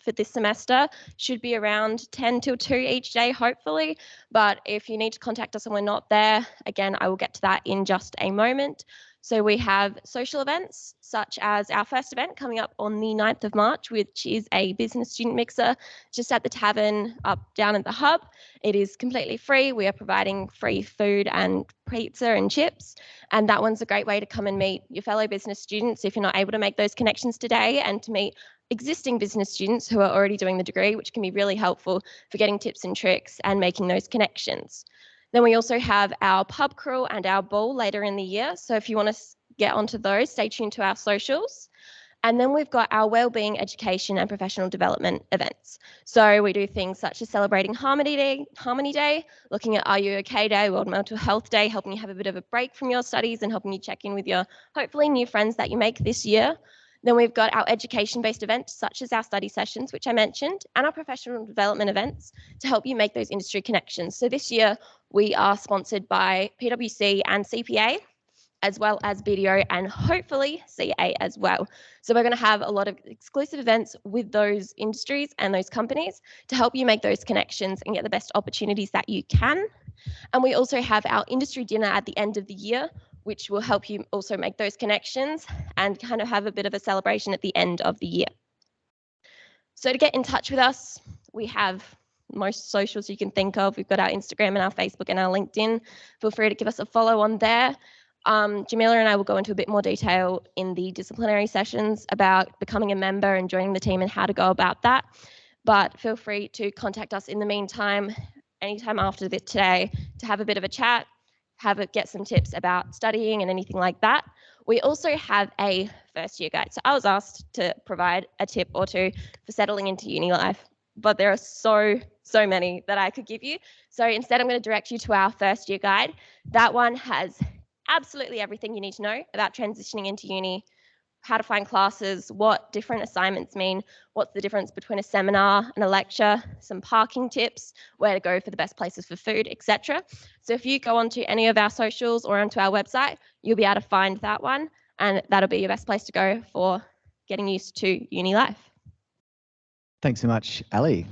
for this semester. Should be around 10 till 2 each day, hopefully. But if you need to contact us and we're not there, again, I will get to that in just a moment. So we have social events, such as our first event coming up on the 9th of March, which is a business student mixer just at the tavern down at the hub. It is completely free. We are providing free food and pizza and chips. And that one's a great way to come and meet your fellow business students if you're not able to make those connections today, and to meet existing business students who are already doing the degree, which can be really helpful for getting tips and tricks and making those connections. Then we also have our pub crawl and our ball later in the year. So if you want to get onto those, stay tuned to our socials. And then we've got our wellbeing, education and professional development events. So we do things such as celebrating Harmony Day, looking at Are You OK Day, World Mental Health Day, helping you have a bit of a break from your studies and helping you check in with your hopefully new friends that you make this year. Then we've got our education-based events, such as our study sessions, which I mentioned, and our professional development events to help you make those industry connections. So this year, we are sponsored by PwC and CPA, as well as BDO and hopefully CA as well. So we're going to have a lot of exclusive events with those industries and those companies to help you make those connections and get the best opportunities that you can. And we also have our industry dinner at the end of the year, which will help you also make those connections and kind of have a bit of a celebration at the end of the year. So to get in touch with us, we have most socials you can think of. We've got our Instagram and our Facebook and our LinkedIn. Feel free to give us a follow on there. Jamila and I will go into a bit more detail in the disciplinary sessions about becoming a member and joining the team and how to go about that. But feel free to contact us in the meantime, anytime after this today, to have a bit of a chat, get some tips about studying and anything like that. We also have a first year guide. So I was asked to provide a tip or two for settling into uni life, but there are so many that I could give you. So instead, I'm going to direct you to our first year guide. That one has absolutely everything you need to know about transitioning into uni, how to find classes, what different assignments mean, what's the difference between a seminar and a lecture, some parking tips, where to go for the best places for food, etc. So if you go onto any of our socials or onto our website, you'll be able to find that one, and that'll be your best place to go for getting used to uni life. Thanks so much, Ali.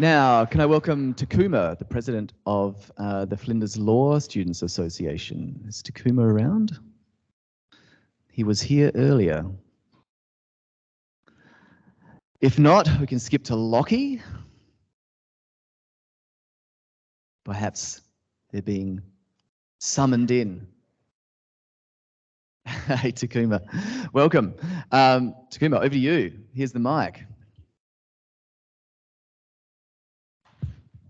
Now, can I welcome Takuma, the president of the Flinders Law Students Association. Is Takuma around? He was here earlier. If not, we can skip to Lockie. Perhaps they're being summoned in. Hey, Takuma. Welcome. Takuma, over to you. Here's the mic.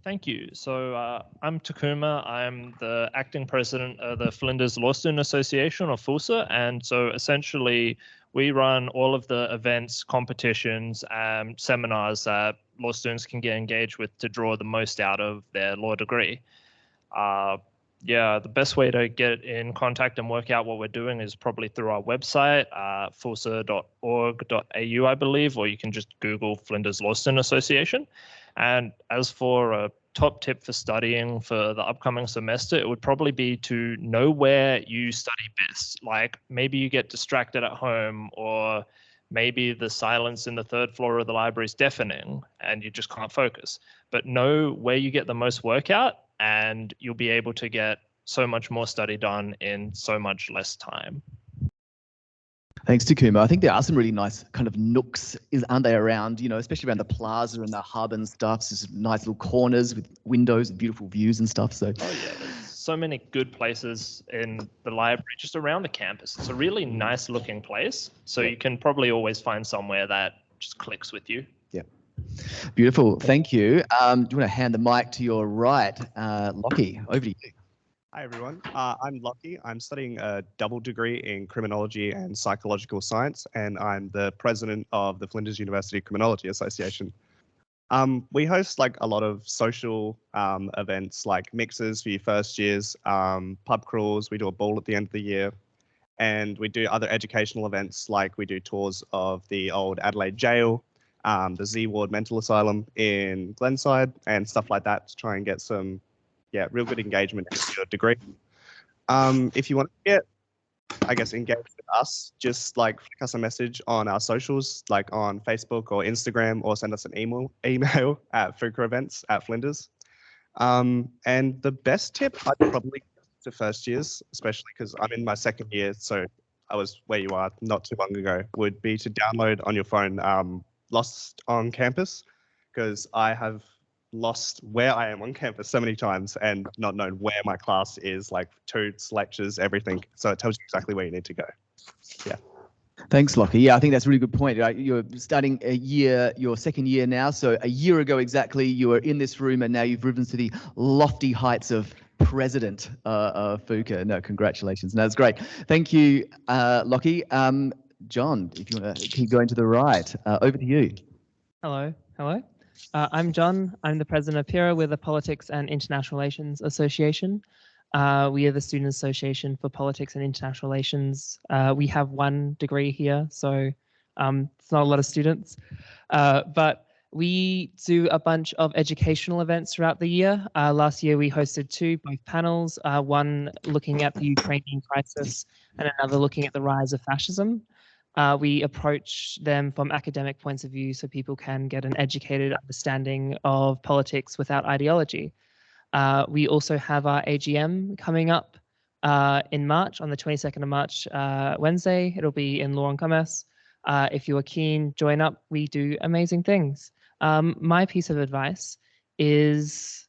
Thank you. So I'm Takuma. I'm the acting president of the Flinders Law Student Association, or FLSA. And so essentially, we run all of the events, competitions, seminars that law students can get engaged with to draw the most out of their law degree. Yeah, the best way to get in contact and work out what we're doing is probably through our website, flsa.org.au, I believe, or you can just Google Flinders Law Student Association. And as for a top tip for studying for the upcoming semester, it would probably be to know where you study best. Like maybe you get distracted at home, or maybe the silence in the third floor of the library is deafening and you just can't focus. But know where you get the most work out, and you'll be able to get so much more study done in so much less time. Thanks, Takuma. I think there are some really nice kind of nooks, aren't they, around, you know, especially around the plaza and the hub and stuff. So some nice little corners with windows and beautiful views and stuff. So. Oh yeah, there's so many good places in the library, just around the campus. It's a really nice looking place. So you can probably always find somewhere that just clicks with you. Yeah. Beautiful. Thank you. Do you want to hand the mic to your right? Lockie, over to you. Hi, everyone. I'm Lockie. I'm studying a double degree in criminology and psychological science, and I'm the president of the Flinders University Criminology Association. We host like a lot of social events like mixers for your first years, pub crawls. We do a ball at the end of the year, and we do other educational events like we do tours of the old Adelaide Jail, the Z Ward Mental Asylum in Glenside, and stuff like that to try and get some real good engagement in your degree. If you want to get, I guess, engaged with us, just like flick us a message on our socials, like on Facebook or Instagram, or send us an email at FUCA-events@Flinders. And the best tip I'd probably give to first years, especially because I'm in my second year, so I was where you are not too long ago, would be to download on your phone Lost on Campus, because I have lost where I am on campus so many times and not known where my class is, like toots, lectures, everything. So it tells you exactly where you need to go. Yeah. Thanks, Lockie. Yeah, I think that's a really good point. Right? You're starting your second year now. So a year ago exactly, you were in this room, and now you've risen to the lofty heights of president of FUCA. No, congratulations. No, that's great. Thank you, Lockie. John, if you want to keep going to the right, over to you. Hello. I'm John. I'm the president of PIRA. We're the Politics and International Relations Association. We are the Student Association for Politics and International Relations. We have one degree here, so it's not a lot of students. But we do a bunch of educational events throughout the year. Last year, we hosted two, both panels, one looking at the Ukrainian crisis and another looking at the rise of fascism. We approach them from academic points of view so people can get an educated understanding of politics without ideology. We also have our AGM coming up in March, on the 22nd of March, Wednesday. It'll be in Law and Commerce. If you are keen, join up. We do amazing things. My piece of advice is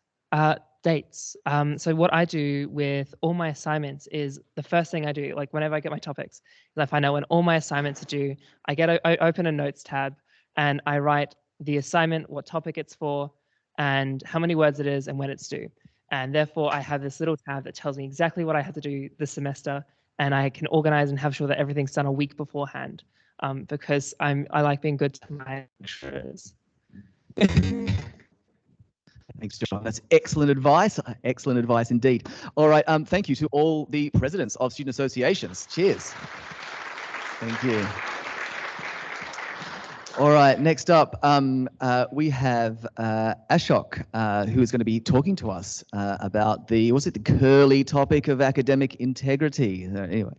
dates. So what I do with all my assignments is the first thing I do, like whenever I get my topics, is I find out when all my assignments are due. I open a notes tab and I write the assignment, what topic it's for, and how many words it is and when it's due. And therefore I have this little tab that tells me exactly what I have to do this semester, and I can organize and have sure that everything's done a week beforehand, because I like being good to my lecturers. Thanks, John. That's excellent advice. Excellent advice indeed. All right. Thank you to all the presidents of student associations. Cheers. Thank you. All right. Next up, we have Ashok, who is going to be talking to us about the curly topic of academic integrity. Anyway.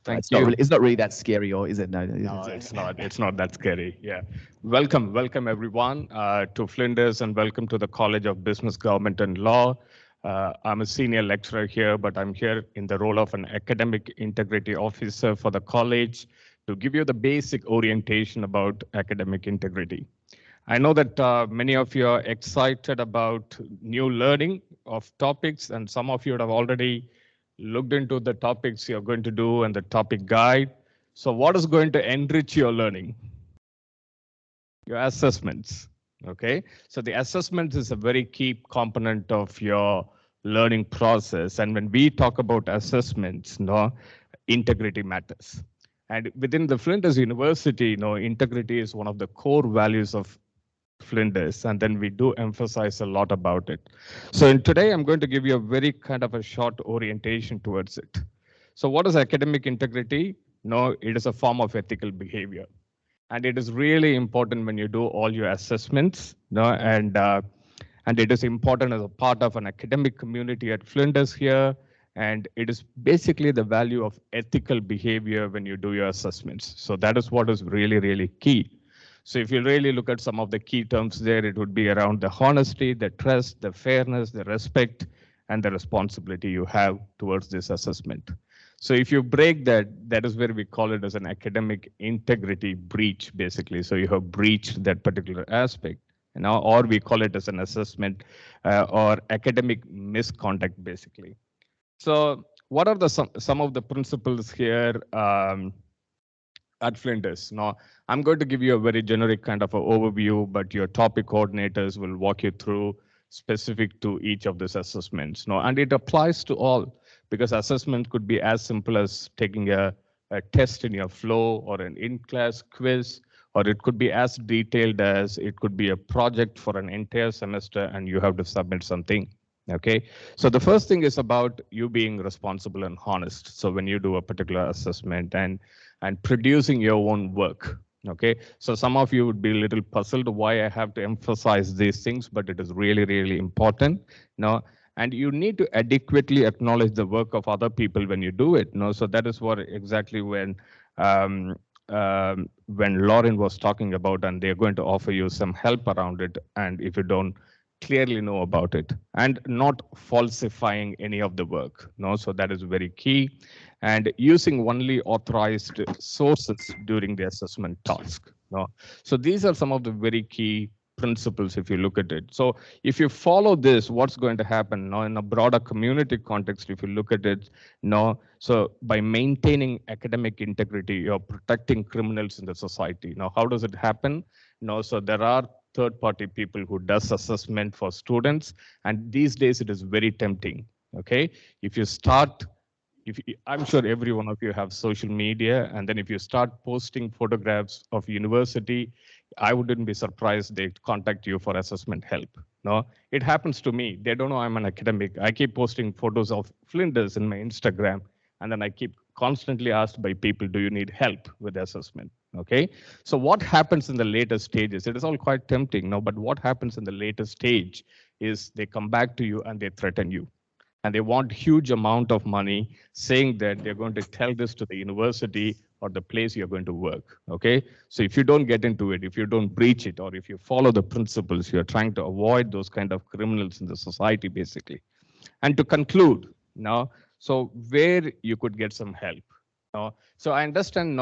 Thank It's not you. really, it's not really that scary, or is it? No, No, it's not. It's not that scary. Yeah. Welcome everyone to Flinders, and welcome to the College of Business, Government and Law. I'm a senior lecturer here, but I'm here in the role of an academic integrity officer for the college to give you the basic orientation about academic integrity. I know that many of you are excited about new learning of topics, and some of you have already looked into the topics you're going to do and the topic guide. So what is going to enrich your learning? Your assessments, okay? So the assessment is a very key component of your learning process. And when we talk about assessments, integrity matters. And within the Flinders University, integrity is one of the core values of Flinders, and then we do emphasize a lot about it. So today I'm going to give you a very kind of a short orientation towards it. So what is academic integrity? It is a form of ethical behavior. And it is really important when you do all your assessments, and it is important as a part of an academic community at Flinders here. And it is basically the value of ethical behavior when you do your assessments. So that is what is really, really key. So if you really look at some of the key terms there, it would be around the honesty, the trust, the fairness, the respect, and the responsibility you have towards this assessment. So if you break that, that is where we call it as an academic integrity breach, basically. So you have breached that particular aspect, or we call it as an assessment or academic misconduct, basically. So what are some of the principles here at Flinders? Now, I'm going to give you a very generic kind of an overview, but your topic coordinators will walk you through specific to each of these assessments. And it applies to all, because assessment could be as simple as taking a test in your flow or an in-class quiz, or it could be as detailed as it could be a project for an entire semester and you have to submit something. Okay, so the first thing is about you being responsible and honest. So when you do a particular assessment and producing your own work. Okay, so some of you would be a little puzzled why I have to emphasize these things, but it is really, really important. And you need to adequately acknowledge the work of other people when you do it. So that is what exactly when Lauren was talking about, and they're going to offer you some help around it. And if you don't clearly know about it, and not falsifying any of the work. So that is very key. And using only authorized sources during the assessment task. So these are some of the very key principles if you look at it. So if you follow this, what's going to happen in a broader community context, if you look at it, so by maintaining academic integrity, you're protecting criminals in the society. Now, how does it happen? So there are third-party people who does assessment for students, and these days it is very tempting. Okay, if you start, I'm sure every one of you have social media, and then if you start posting photographs of university, I wouldn't be surprised they contact you for assessment help. It happens to me. They don't know I'm an academic. I keep posting photos of Flinders in my Instagram, and then I keep constantly asked by people, do you need help with the assessment? Okay, so what happens in the later stages? It is all quite tempting, but what happens in the later stage is they come back to you and they threaten you. And they want huge amount of money, saying that they're going to tell this to the university or the place you're going to work. Okay, so if you don't get into it, if you don't breach it, or if you follow the principles, you're trying to avoid those kind of criminals in the society, basically. And to conclude so where you could get some help. So I understand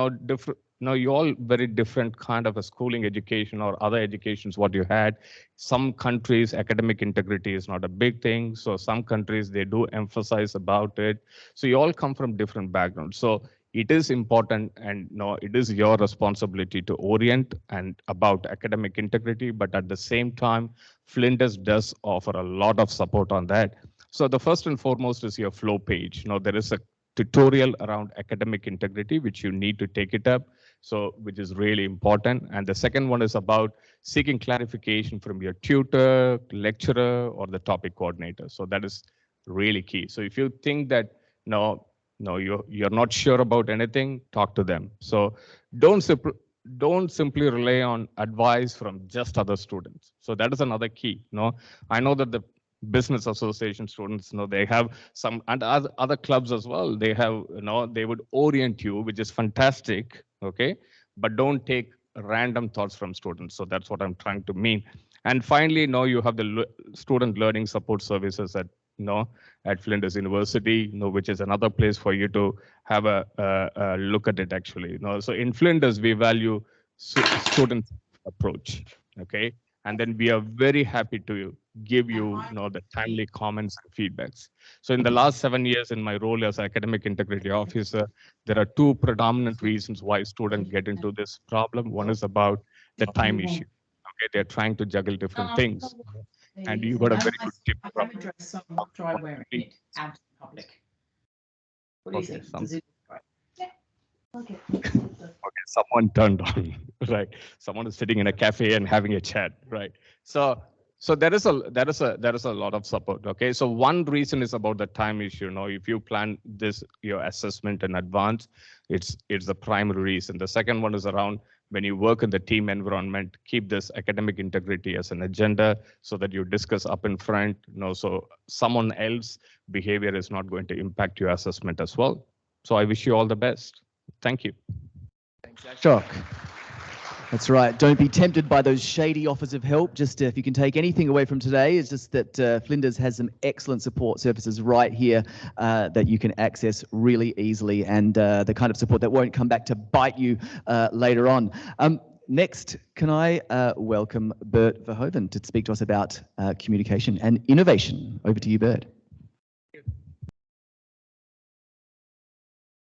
you all very different kind of a schooling education or other educations what you had. Some countries academic integrity is not a big thing. So some countries they do emphasize about it. So you all come from different backgrounds. So it is important, and it is your responsibility to orient and about academic integrity. But at the same time, Flinders does offer a lot of support on that. So the first and foremost is your flow page. There is a tutorial around academic integrity, which you need to take it up. So which is really important. And the second one is about seeking clarification from your tutor, lecturer, or the topic coordinator. So that is really key. So if you think that you're not sure about anything, talk to them. So don't simply rely on advice from just other students. So that is another key. I know that business association students, they have some, and other clubs as well. They have, they would orient you, which is fantastic. Okay. But don't take random thoughts from students. So that's what I'm trying to mean. And finally, you have the student learning support services at Flinders University, which is another place for you to have a look at it actually. So in Flinders, we value student approach. Okay. And then we are very happy to give you, the timely comments and feedbacks. So in the last 7 years in my role as academic integrity officer, there are two predominant reasons why students get into this problem. One is about the time issue. Okay, they're trying to juggle different things. And you got a very good tip from try wearing it out in public. What do you think? Does it... Yeah. Okay. Okay, someone turned on, right? Someone is sitting in a cafe and having a chat, right? So there is a lot of support. Okay, so one reason is about the time issue. If you plan your assessment in advance, it's the primary reason. The second one is around when you work in the team environment, keep this academic integrity as an agenda so that you discuss up in front. So someone else's behavior is not going to impact your assessment as well. So I wish you all the best. Thank you. Thanks, Ashok. That's right. Don't be tempted by those shady offers of help. Just if you can take anything away from today, it's just that Flinders has some excellent support services right here that you can access really easily, and the kind of support that won't come back to bite you later on. Next, can I welcome Bert Verhoeven to speak to us about communication and innovation. Over to you, Bert.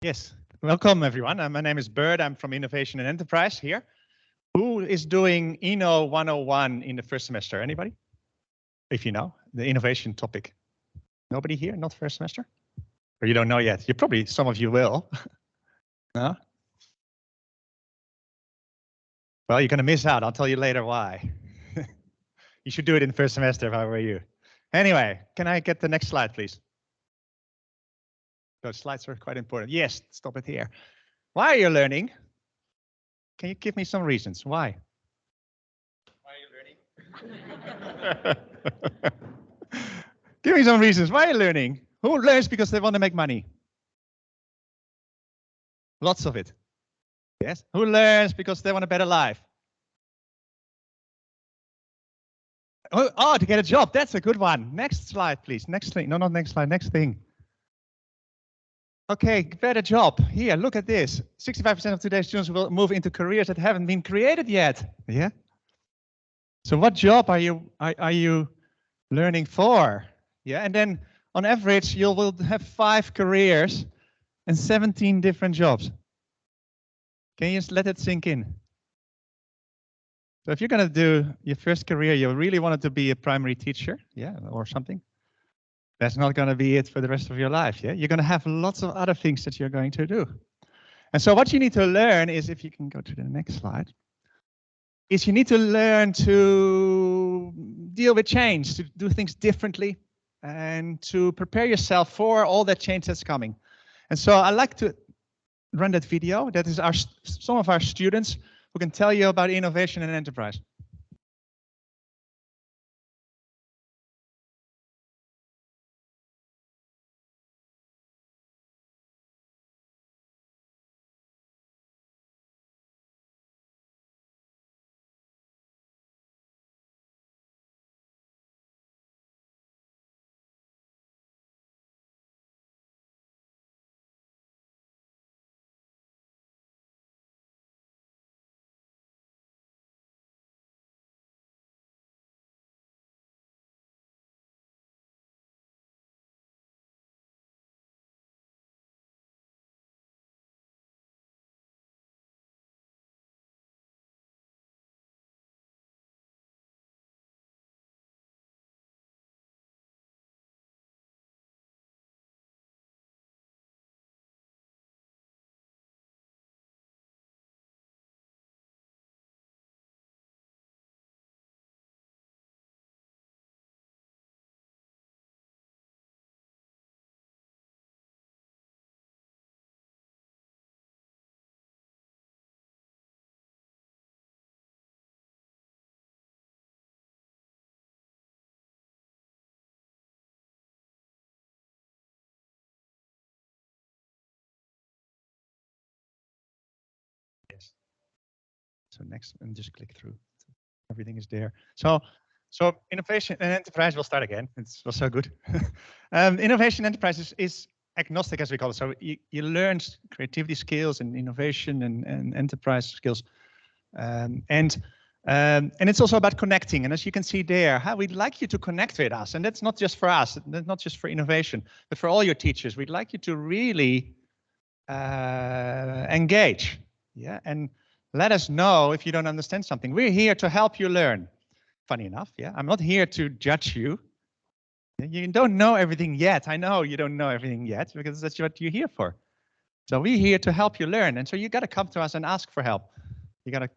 Yes, welcome everyone. My name is Bert. I'm from Innovation and Enterprise here. Who is doing Inno 101 in the first semester? Anybody? If you know, the innovation topic. Nobody here? Not first semester? Or you don't know yet? You probably, some of you will. No? Well, you're going to miss out. I'll tell you later why. You should do it in first semester if I were you. Anyway, can I get the next slide, please? Those slides are quite important. Yes, stop it here. Why are you learning? Can you give me some reasons? Why? Why are you learning? Give me some reasons. Why are you learning? Who learns because they want to make money? Lots of it. Yes. Who learns because they want a better life? Oh, to get a job. That's a good one. Next slide, please. Next thing. No, not next slide. Next thing. Okay, better job. Here, look at this. 65% of today's students will move into careers that haven't been created yet. Yeah. So what job are you learning for? Yeah, and then on average, you will have 5 careers and 17 different jobs. Can you just let it sink in? So if you're going to do your first career, you really wanted to be a primary teacher, yeah, or something. That's not going to be it for the rest of your life. Yeah, you're going to have lots of other things that you're going to do. And so what you need to learn is, if you can go to the next slide, is you need to learn to deal with change, to do things differently, and to prepare yourself for all that change that's coming. And so I like to run that video. That is some of our students who can tell you about innovation and enterprise. So next, and just click through. Everything is there. So innovation and enterprise will start again. It was so good. Innovation enterprise is agnostic, as we call it. So you learn creativity skills and innovation and enterprise skills. And it's also about connecting. And as you can see there, how we'd like you to connect with us. And that's not just for us, that's not just for innovation, but for all your teachers. We'd like you to really engage. Yeah, and let us know if you don't understand something. We're here to help you learn. Funny enough, yeah, I'm not here to judge you. You don't know everything yet. I know you don't know everything yet because that's what you're here for. So we're here to help you learn. And so you got to come to us and ask for help. You got to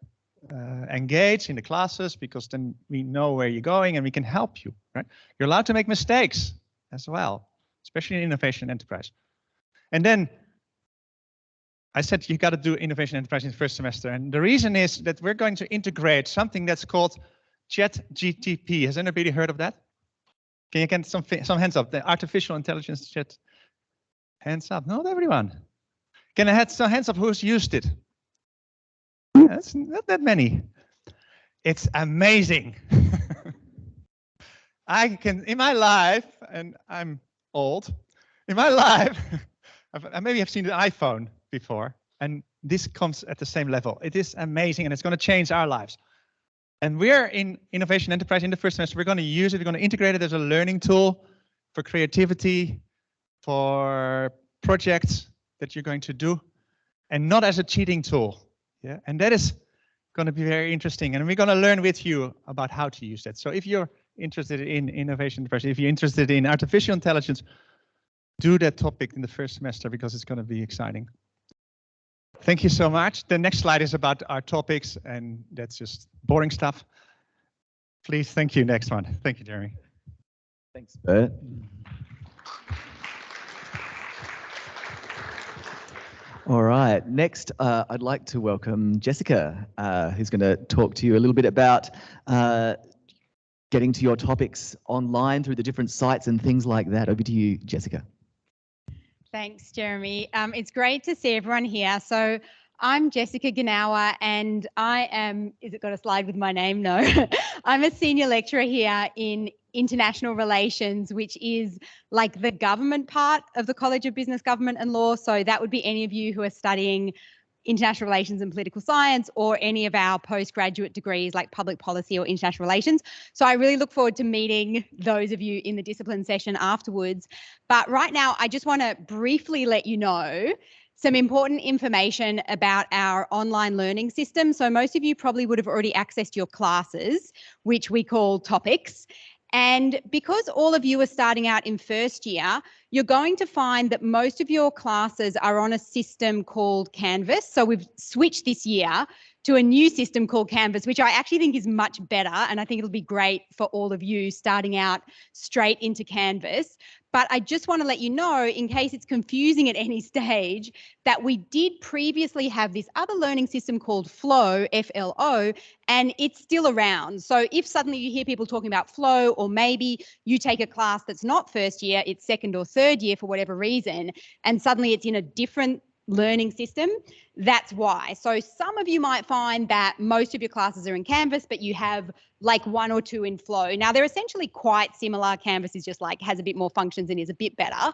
engage in the classes because then we know where you're going and we can help you, right? You're allowed to make mistakes as well, especially in innovation enterprise. And then I said you got to do innovation enterprise in the first semester. And the reason is that we're going to integrate something that's called ChatGTP. Has anybody heard of that? Can you get some hands up? The artificial intelligence chat. Hands up. Not everyone. Can I have some hands up who's used it? That's not that many. It's amazing. I can, in my life, and I'm old, in my life, I maybe have seen the iPhone before, and this comes at the same level. It is amazing, and it's going to change our lives. And we're in Innovation Enterprise in the first semester. We're going to use it. We're going to integrate it as a learning tool for creativity, for projects that you're going to do, and not as a cheating tool. Yeah, and that is going to be very interesting. And we're going to learn with you about how to use that. So if you're interested in Innovation Enterprise, if you're interested in artificial intelligence, do that topic in the first semester because it's going to be exciting. Thank you so much. The next slide is about our topics, and that's just boring stuff. Please, thank you. Next one. Thank you, Jeremy. Thanks, Bert. All right, next I'd like to welcome Jessica, who's going to talk to you a little bit about getting to your topics online through the different sites and things like that. Over to you, Jessica. Thanks, Jeremy. It's great to see everyone here. So I'm Jessica Gnawa, and I am, is it got a slide with my name? No. I'm a senior lecturer here in international relations, which is like the government part of the College of Business, Government and Law. So that would be any of you who are studying international relations and political science, or any of our postgraduate degrees like public policy or international relations. So I really look forward to meeting those of you in the discipline session afterwards. But right now, I just want to briefly let you know some important information about our online learning system. So most of you probably would have already accessed your classes, which we call topics. And because all of you are starting out in first year, you're going to find that most of your classes are on a system called Canvas. So we've switched this year to a new system called Canvas, which I actually think is much better. And I think it'll be great for all of you starting out straight into Canvas. But I just want to let you know, in case it's confusing at any stage, that we did previously have this other learning system called Flow, F-L-O, and it's still around. So if suddenly you hear people talking about Flow, or maybe you take a class that's not first year, it's second or third year for whatever reason, and suddenly it's in a different learning system, that's why. So some of you might find that most of your classes are in Canvas, but you have like one or two in Flow. Now they're essentially quite similar. Canvas is just like has a bit more functions and is a bit better.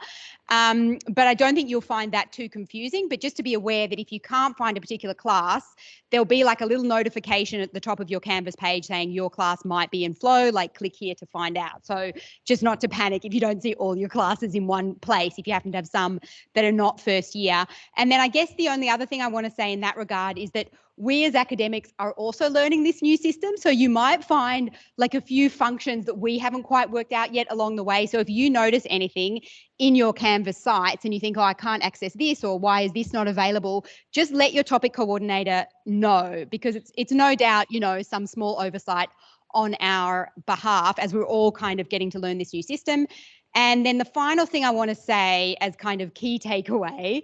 But I don't think you'll find that too confusing. But just to be aware that if you can't find a particular class, there'll be like a little notification at the top of your Canvas page saying your class might be in Flow, like click here to find out. So just not to panic if you don't see all your classes in one place, if you happen to have some that are not first year. And then I guess the only other thing I want to say in that regard is that we as academics are also learning this new system. So you might find like a few functions that we haven't quite worked out yet along the way. So if you notice anything in your Canvas sites and you think, oh, I can't access this, or why is this not available, just let your topic coordinator know, because it's no doubt, you know, some small oversight on our behalf as we're all kind of getting to learn this new system. And then the final thing I want to say as kind of key takeaway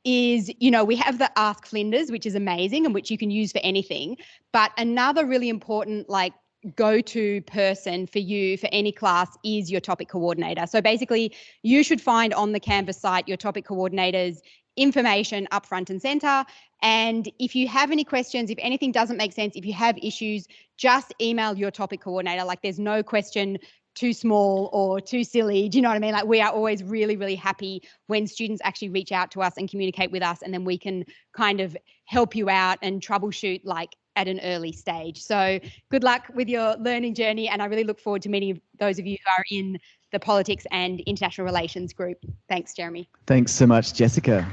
is, you know, we have the Ask Flinders, which is amazing and which you can use for anything. But another really important like go-to person for you for any class is your topic coordinator. So basically you should find on the Canvas site your topic coordinator's information up front and center. And if you have any questions, if anything doesn't make sense, if you have issues, just email your topic coordinator. Like, there's no question too small or too silly. Do you know what I mean? Like, we are always really, really happy when students actually reach out to us and communicate with us, and then we can kind of help you out and troubleshoot like at an early stage. So good luck with your learning journey, and I really look forward to meeting those of you who are in the politics and international relations group. Thanks, Jeremy. Thanks so much, Jessica.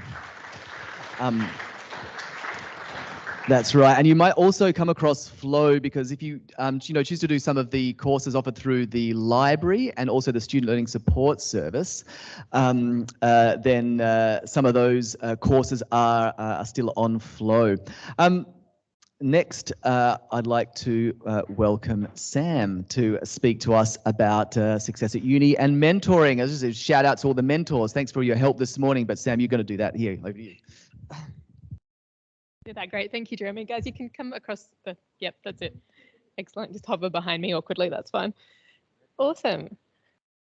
That's right, and you might also come across Flow, because if you choose to do some of the courses offered through the library and also the Student Learning Support Service, then some of those courses are still on Flow. Next, I'd like to welcome Sam to speak to us about success at uni and mentoring. As I said, shout out to all the mentors. Thanks for your help this morning, but Sam, you're going to do that here. Over to you. Did that great. Thank you, Jeremy. Guys, you can come across the, yep, that's it. Excellent. Just hover behind me awkwardly. That's fine. Awesome.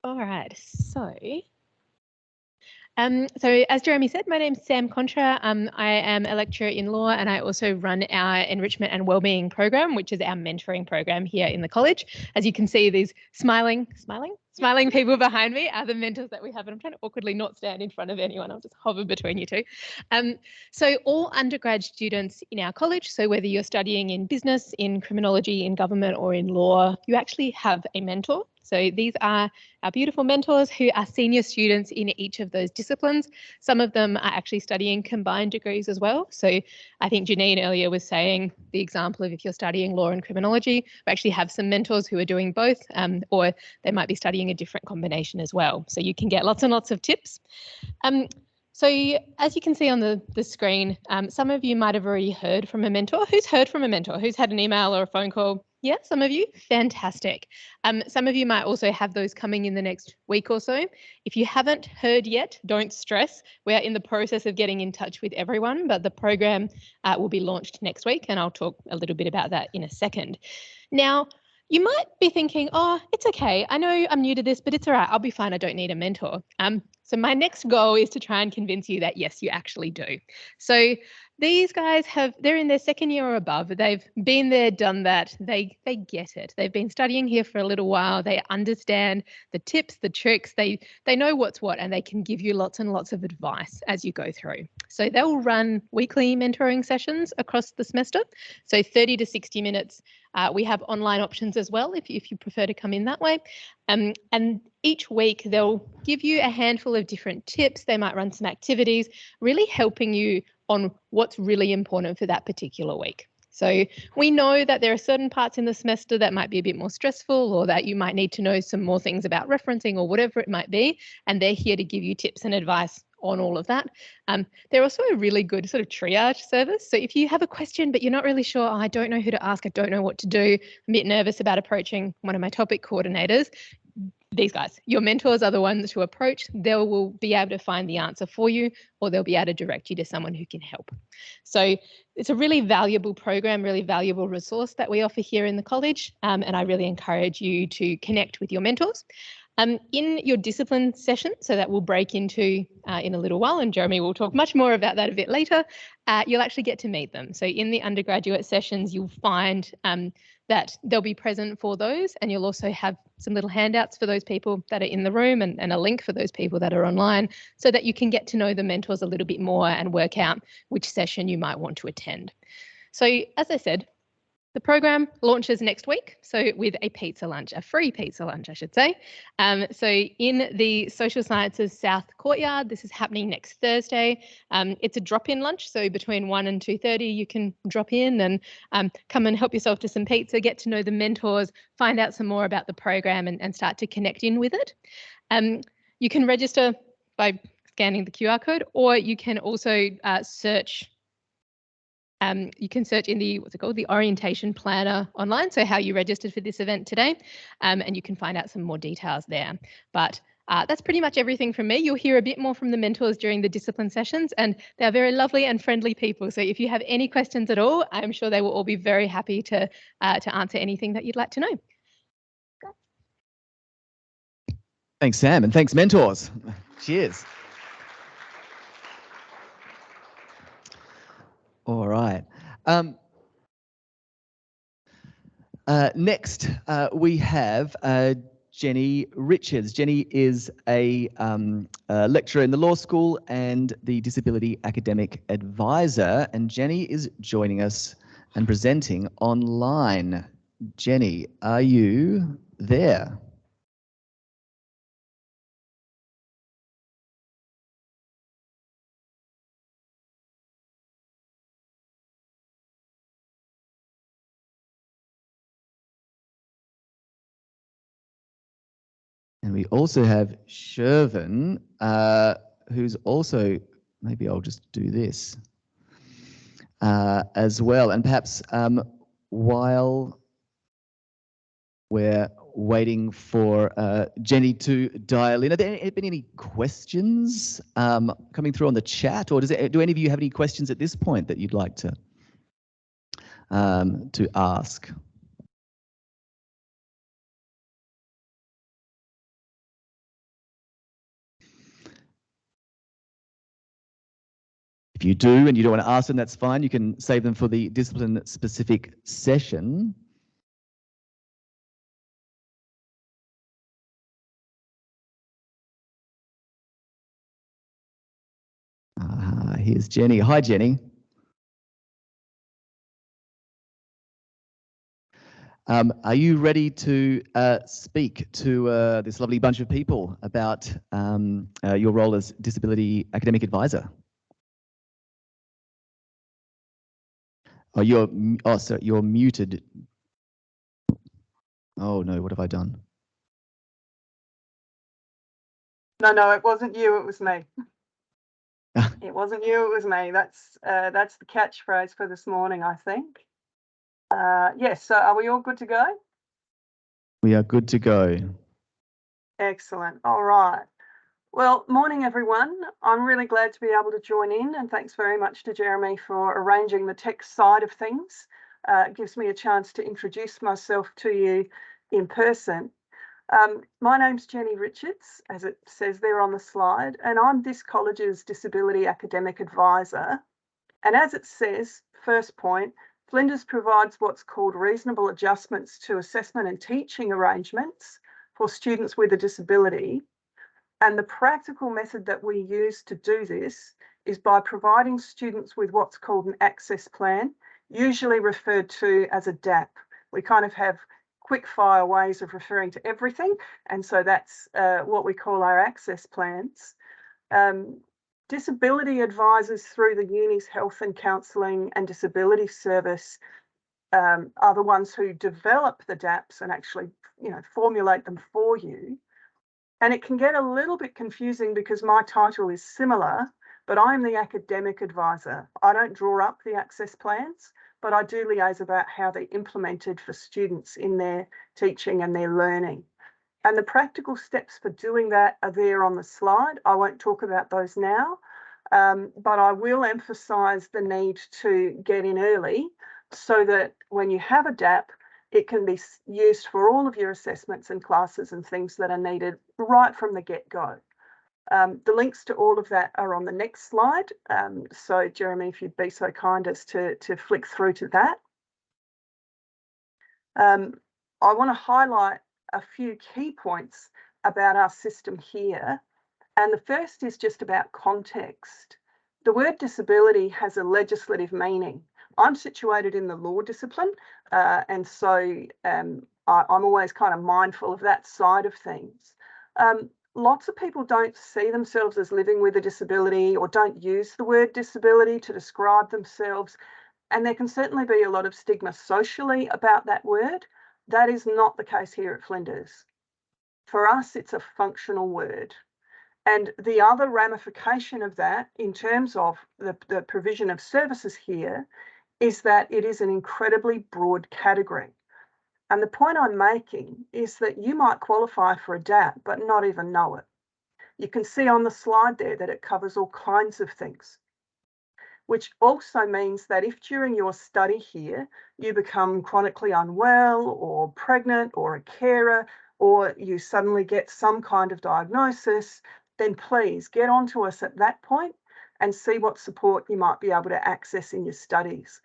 All right. So as Jeremy said, my name's Sam Contra. I am a lecturer in law, and I also run our enrichment and wellbeing program, which is our mentoring program here in the college. As you can see, these smiling people behind me are the mentors that we have, and I'm trying to awkwardly not stand in front of anyone. I'll just hover between you two. So all undergrad students in our college, so whether you're studying in business, in criminology, in government, or in law, you actually have a mentor. So these are our beautiful mentors who are senior students in each of those disciplines. Some of them are actually studying combined degrees as well. So I think Janine earlier was saying the example of if you're studying law and criminology, we actually have some mentors who are doing both, or they might be studying a different combination as well. So you can get lots and lots of tips. So as you can see on the screen, some of you might have already heard from a mentor. Who's heard from a mentor? Who's had an email or a phone call? Yeah, some of you, fantastic. Some of you might also have those coming in the next week or so. If you haven't heard yet, don't stress. We are in the process of getting in touch with everyone, but the program will be launched next week, and I'll talk a little bit about that in a second. Now, you might be thinking, oh, it's okay. I know I'm new to this, but it's all right. I'll be fine. I don't need a mentor. So my next goal is to try and convince you that, yes, you actually do. So these guys they're in their second year or above. They've been there, done that. They get it. They've been studying here for a little while. They understand the tips, the tricks. They know what's what, and they can give you lots and lots of advice as you go through. So they'll run weekly mentoring sessions across the semester. So 30 to 60 minutes. We have online options as well if you prefer to come in that way. And each week they'll give you a handful of different tips. They might run some activities, really helping you on what's really important for that particular week. So we know that there are certain parts in the semester that might be a bit more stressful, or that you might need to know some more things about referencing or whatever it might be, and they're here to give you tips and advice on all of that. They're also a really good sort of triage service. So if you have a question, but you're not really sure, oh, I don't know who to ask, I don't know what to do, I'm a bit nervous about approaching one of my topic coordinators, these guys, your mentors are the ones who approach. They will be able to find the answer for you, or they'll be able to direct you to someone who can help. So it's a really valuable program, really valuable resource that we offer here in the college. And I really encourage you to connect with your mentors. In your discipline session, so that we'll break into in a little while, and Jeremy will talk much more about that a bit later, you'll actually get to meet them. So in the undergraduate sessions, you'll find that they'll be present for those, and you'll also have some little handouts for those people that are in the room, and a link for those people that are online, so that you can get to know the mentors a little bit more and work out which session you might want to attend. So as I said, the program launches next week, so with a pizza lunch, a free pizza lunch, I should say. So in the Social Sciences South Courtyard, this is happening next Thursday. It's a drop-in lunch, so between 1 and 2:30 you can drop in and come and help yourself to some pizza, get to know the mentors, find out some more about the program, and start to connect in with it. You can register by scanning the QR code, or you can also search. You can search in the, the orientation planner online, so how you registered for this event today, and you can find out some more details there. But that's pretty much everything from me. You'll hear a bit more from the mentors during the discipline sessions, and they're very lovely and friendly people. So if you have any questions at all, I'm sure they will all be very happy to answer anything that you'd like to know. Thanks, Sam, and thanks, mentors. Cheers. All right. Next, we have Jenny Richards. Jenny is a lecturer in the law school and the disability academic advisor. And Jenny is joining us and presenting online. Jenny, are you there? And we also have Shervin, who's also, maybe I'll just do this as well. And perhaps while we're waiting for Jenny to dial in, have there been any questions coming through on the chat, or do any of you have any questions at this point that you'd like to ask? If you do and you don't want to ask them, that's fine. You can save them for the discipline-specific session. Here's Jenny. Hi, Jenny. Are you ready to speak to this lovely bunch of people about your role as disability academic advisor? Oh, you're muted. Oh no, what have I done? No, it wasn't you, it was me. It wasn't you, it was me. That's the catchphrase for this morning, I think. Yes, so are we all good to go? We are good to go. Excellent. All right. Well, morning everyone. I'm really glad to be able to join in, and thanks very much to Jeremy for arranging the tech side of things. It gives me a chance to introduce myself to you in person. My name's Jenny Richards, as it says there on the slide, and I'm this college's disability academic advisor. And as it says, first point, Flinders provides what's called reasonable adjustments to assessment and teaching arrangements for students with a disability. And the practical method that we use to do this is by providing students with what's called an access plan, usually referred to as a DAP. We kind of have quick fire ways of referring to everything, and so that's what we call our access plans. Disability advisors through the uni's health and counselling and disability service are the ones who develop the DAPs and actually, formulate them for you. And it can get a little bit confusing because my title is similar, but I'm the academic advisor. I don't draw up the access plans, but I do liaise about how they're implemented for students in their teaching and their learning. And the practical steps for doing that are there on the slide. I won't talk about those now, but I will emphasise the need to get in early so that when you have a DAP, it can be used for all of your assessments and classes and things that are needed right from the get-go. The links to all of that are on the next slide. So Jeremy, if you'd be so kind as to flick through to that. I want to highlight a few key points about our system here. And the first is just about context. The word disability has a legislative meaning. I'm situated in the law discipline, and so I'm always kind of mindful of that side of things. Lots of people don't see themselves as living with a disability or don't use the word disability to describe themselves, and there can certainly be a lot of stigma socially about that word. That is not the case here at Flinders. For us, it's a functional word. And the other ramification of that in terms of the provision of services here is that it is an incredibly broad category. And the point I'm making is that you might qualify for a DAP but not even know it. You can see on the slide there that it covers all kinds of things, which also means that if during your study here you become chronically unwell or pregnant or a carer, or you suddenly get some kind of diagnosis, then please get on to us at that point and see what support you might be able to access in your studies.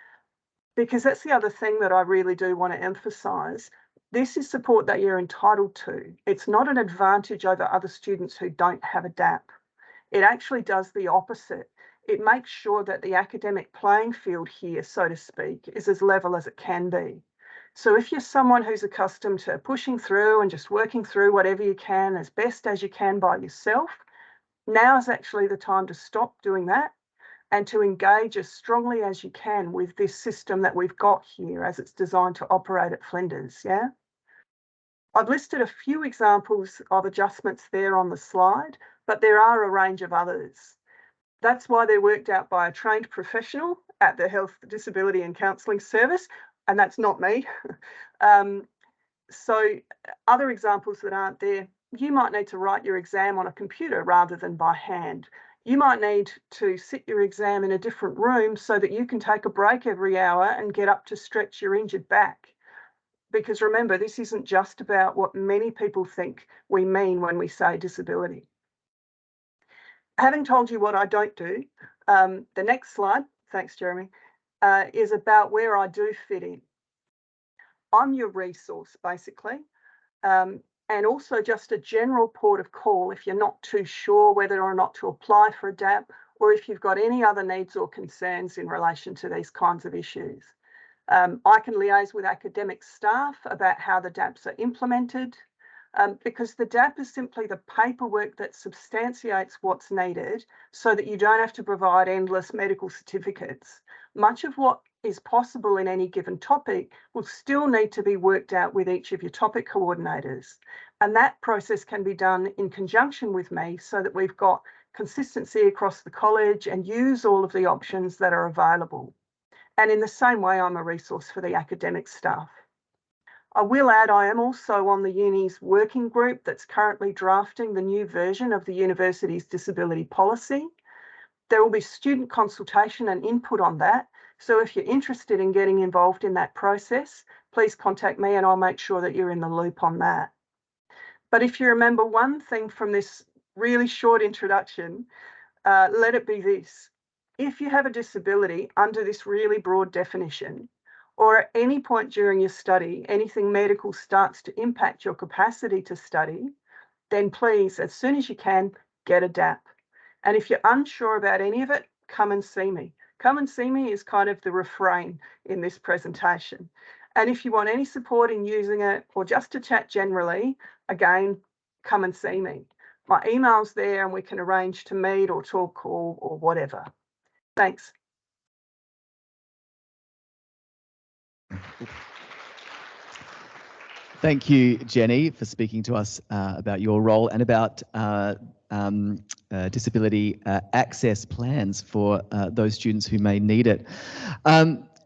Because that's the other thing that I really do want to emphasise. This is support that you're entitled to. It's not an advantage over other students who don't have a DAP. It actually does the opposite. It makes sure that the academic playing field here, so to speak, is as level as it can be. So if you're someone who's accustomed to pushing through and just working through whatever you can as best as you can by yourself, now is actually the time to stop doing that and to engage as strongly as you can with this system that we've got here as it's designed to operate at Flinders, yeah? I've listed a few examples of adjustments there on the slide, but there are a range of others. That's why they're worked out by a trained professional at the Health, Disability and Counselling Service, and that's not me. So other examples that aren't there, you might need to write your exam on a computer rather than by hand. You might need to sit your exam in a different room so that you can take a break every hour and get up to stretch your injured back. Because remember, this isn't just about what many people think we mean when we say disability. Having told you what I don't do, the next slide, thanks Jeremy, is about where I do fit in. I'm your resource, basically, and also just a general port of call if you're not too sure whether or not to apply for a DAP, or if you've got any other needs or concerns in relation to these kinds of issues. I can liaise with academic staff about how the DAPs are implemented, because the DAP is simply the paperwork that substantiates what's needed so that you don't have to provide endless medical certificates. Much of what is possible in any given topic will still need to be worked out with each of your topic coordinators. And that process can be done in conjunction with me so that we've got consistency across the college and use all of the options that are available. And in the same way, I'm a resource for the academic staff. I will add, I am also on the uni's working group that's currently drafting the new version of the university's disability policy. There will be student consultation and input on that. So if you're interested in getting involved in that process, please contact me and I'll make sure that you're in the loop on that. But if you remember one thing from this really short introduction, let it be this. If you have a disability under this really broad definition, or at any point during your study, anything medical starts to impact your capacity to study, then please, as soon as you can, get a DAP. And if you're unsure about any of it, come and see me. Come and see me is kind of the refrain in this presentation. And if you want any support in using it or just to chat generally, again, come and see me. My email's there and we can arrange to meet or talk or whatever. Thanks. Thank you, Jenny, for speaking to us about your role and about disability access plans for those students who may need it.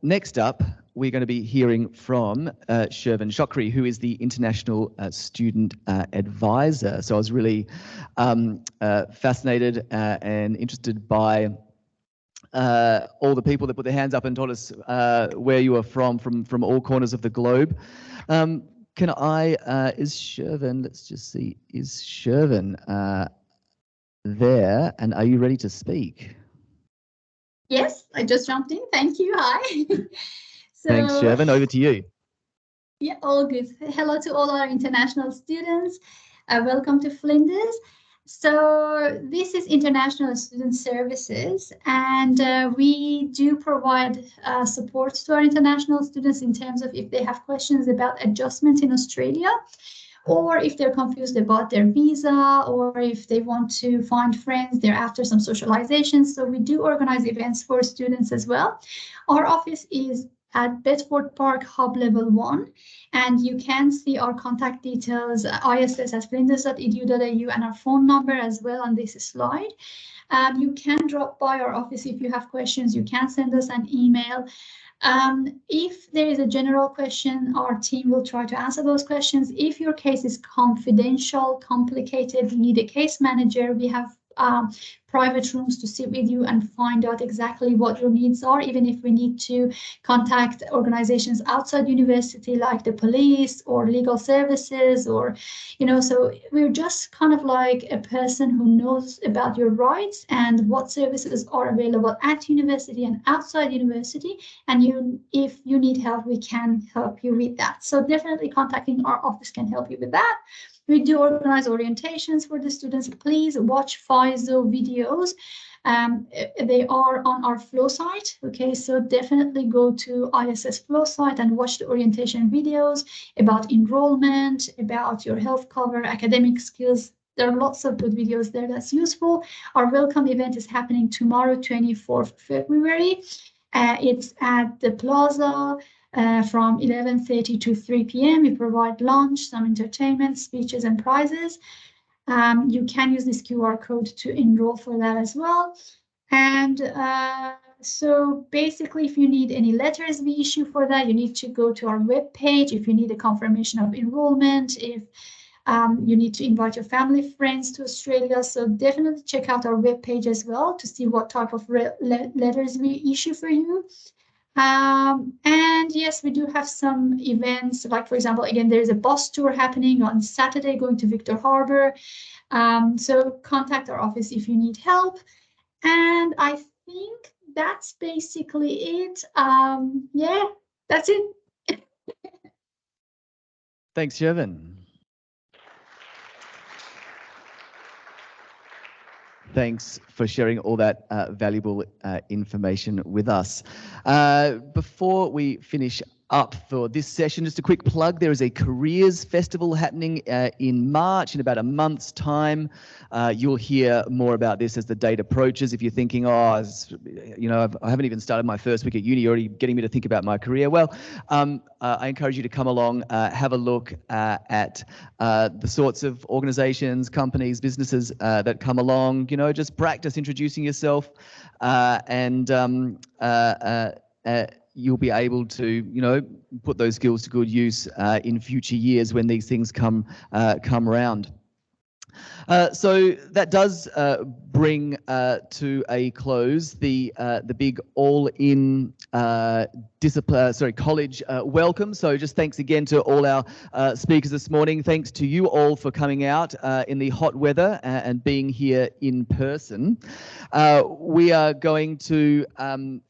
Next up, we're going to be hearing from Shervin Chokri, who is the International Student Advisor. So I was really fascinated and interested by all the people that put their hands up and told us where you are from all corners of the globe. Can I, is Shervin, let's just see, is Shervin there, and are you ready to speak? Yes, I just jumped in. Thank you. Hi. Thanks, Shervin. Over to you. Yeah, all good. Hello to all our international students. Welcome to Flinders. So this is International Student Services, and we do provide support to our international students in terms of if they have questions about adjustment in Australia, or if they're confused about their visa, or if they want to find friends, they're after some socialization. So we do organize events for students as well. Our office is at Bedford Park Hub Level 1, and you can see our contact details, iss@flinders.edu.au, and our phone number as well on this slide. You can drop by our office if you have questions. You can send us an email. If there is a general question, our team will try to answer those questions. If your case is confidential, complicated, you need a case manager, we have private rooms to sit with you and find out exactly what your needs are, even if we need to contact organizations outside university like the police or legal services, or, you know, so we're just kind of like a person who knows about your rights and what services are available at university and outside university. And if you need help, we can help you with that. So definitely contacting our office can help you with that. We do organize orientations for the students. Please watch FISO videos. They are on our Flow site. Okay, so definitely go to ISS Flow site and watch the orientation videos about enrollment, about your health cover, academic skills. There are lots of good videos there that's useful. Our welcome event is happening tomorrow, 24th February. It's at the Plaza. From 11:30 to 3 p.m. We provide lunch, some entertainment, speeches, and prizes. You can use this QR code to enroll for that as well. And so basically, if you need any letters we issue for that, you need to go to our webpage. If you need a confirmation of enrollment, if you need to invite your family, friends to Australia. So definitely check out our webpage as well to see what type of letters we issue for you. And yes, we do have some events, like for example, again, there's a bus tour happening on Saturday going to Victor Harbor. So contact our office if you need help. And I think that's basically it. Yeah, that's it. Thanks, Jevin. Thanks for sharing all that valuable information with us. Before we finish up for this session, just a quick plug. There is a careers festival happening in March, in about a month's time. You'll hear more about this as the date approaches. If you're thinking, oh, you know, I haven't even started my first week at uni, you're already getting me to think about my career. Well, I encourage you to come along, have a look at the sorts of organizations, companies, businesses that come along. You know, just practice introducing yourself, and you'll be able to, you know, put those skills to good use in future years when these things come around. So that does bring to a close the big all-in college welcome. So just thanks again to all our speakers this morning. Thanks to you all for coming out in the hot weather and being here in person. We are going to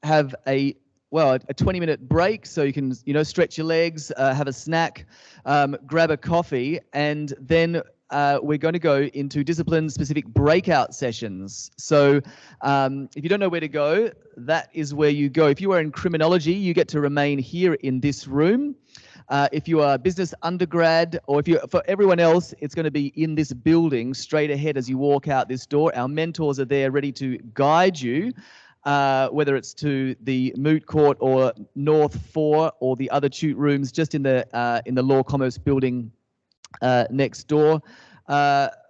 have a 20-minute break, so you can, you know, stretch your legs, have a snack, grab a coffee, and then we're going to go into discipline-specific breakout sessions. So if you don't know where to go, that is where you go. If you are in criminology, you get to remain here in this room. If you are a business undergrad, or if you, for everyone else, it's going to be in this building straight ahead as you walk out this door. Our mentors are there ready to guide you, whether it's to the moot court or North 4 or the other tute rooms just in the Law Commerce building next door.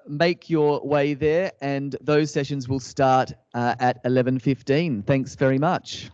Make your way there, and those sessions will start at 11:15. Thanks very much.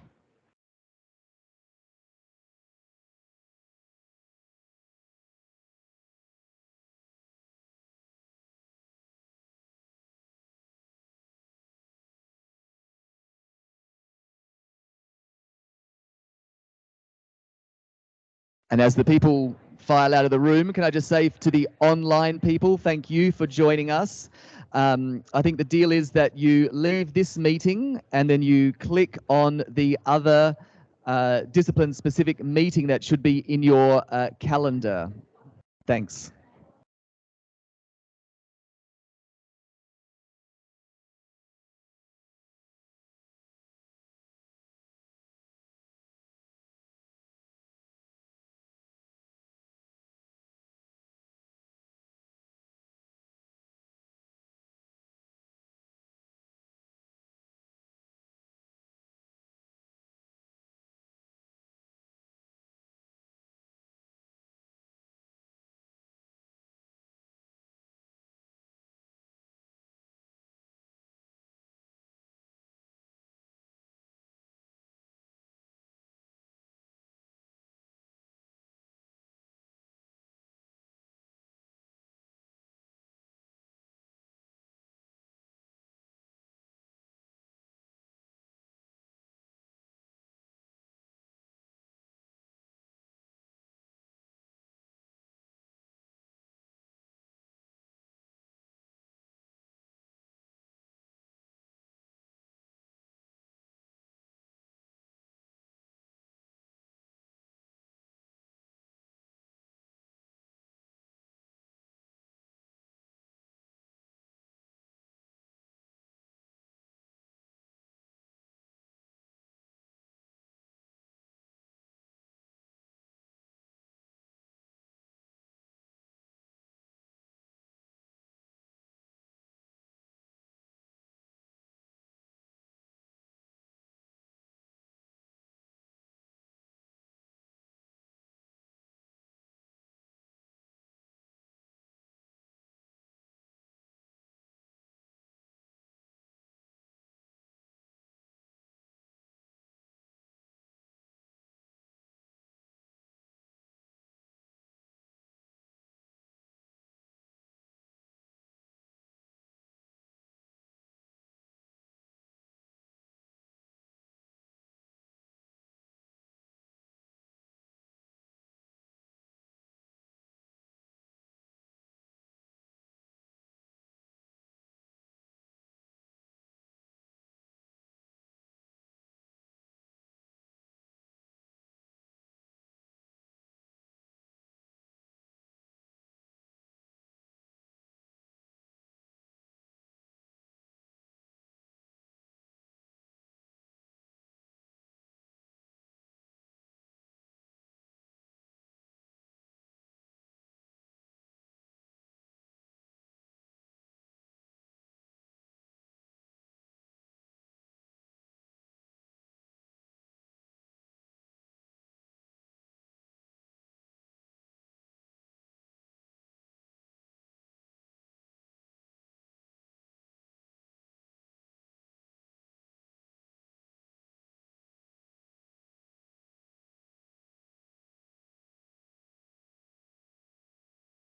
And as the people file out of the room, can I just say to the online people, thank you for joining us. I think the deal is that you leave this meeting and then you click on the other discipline-specific meeting that should be in your calendar. Thanks.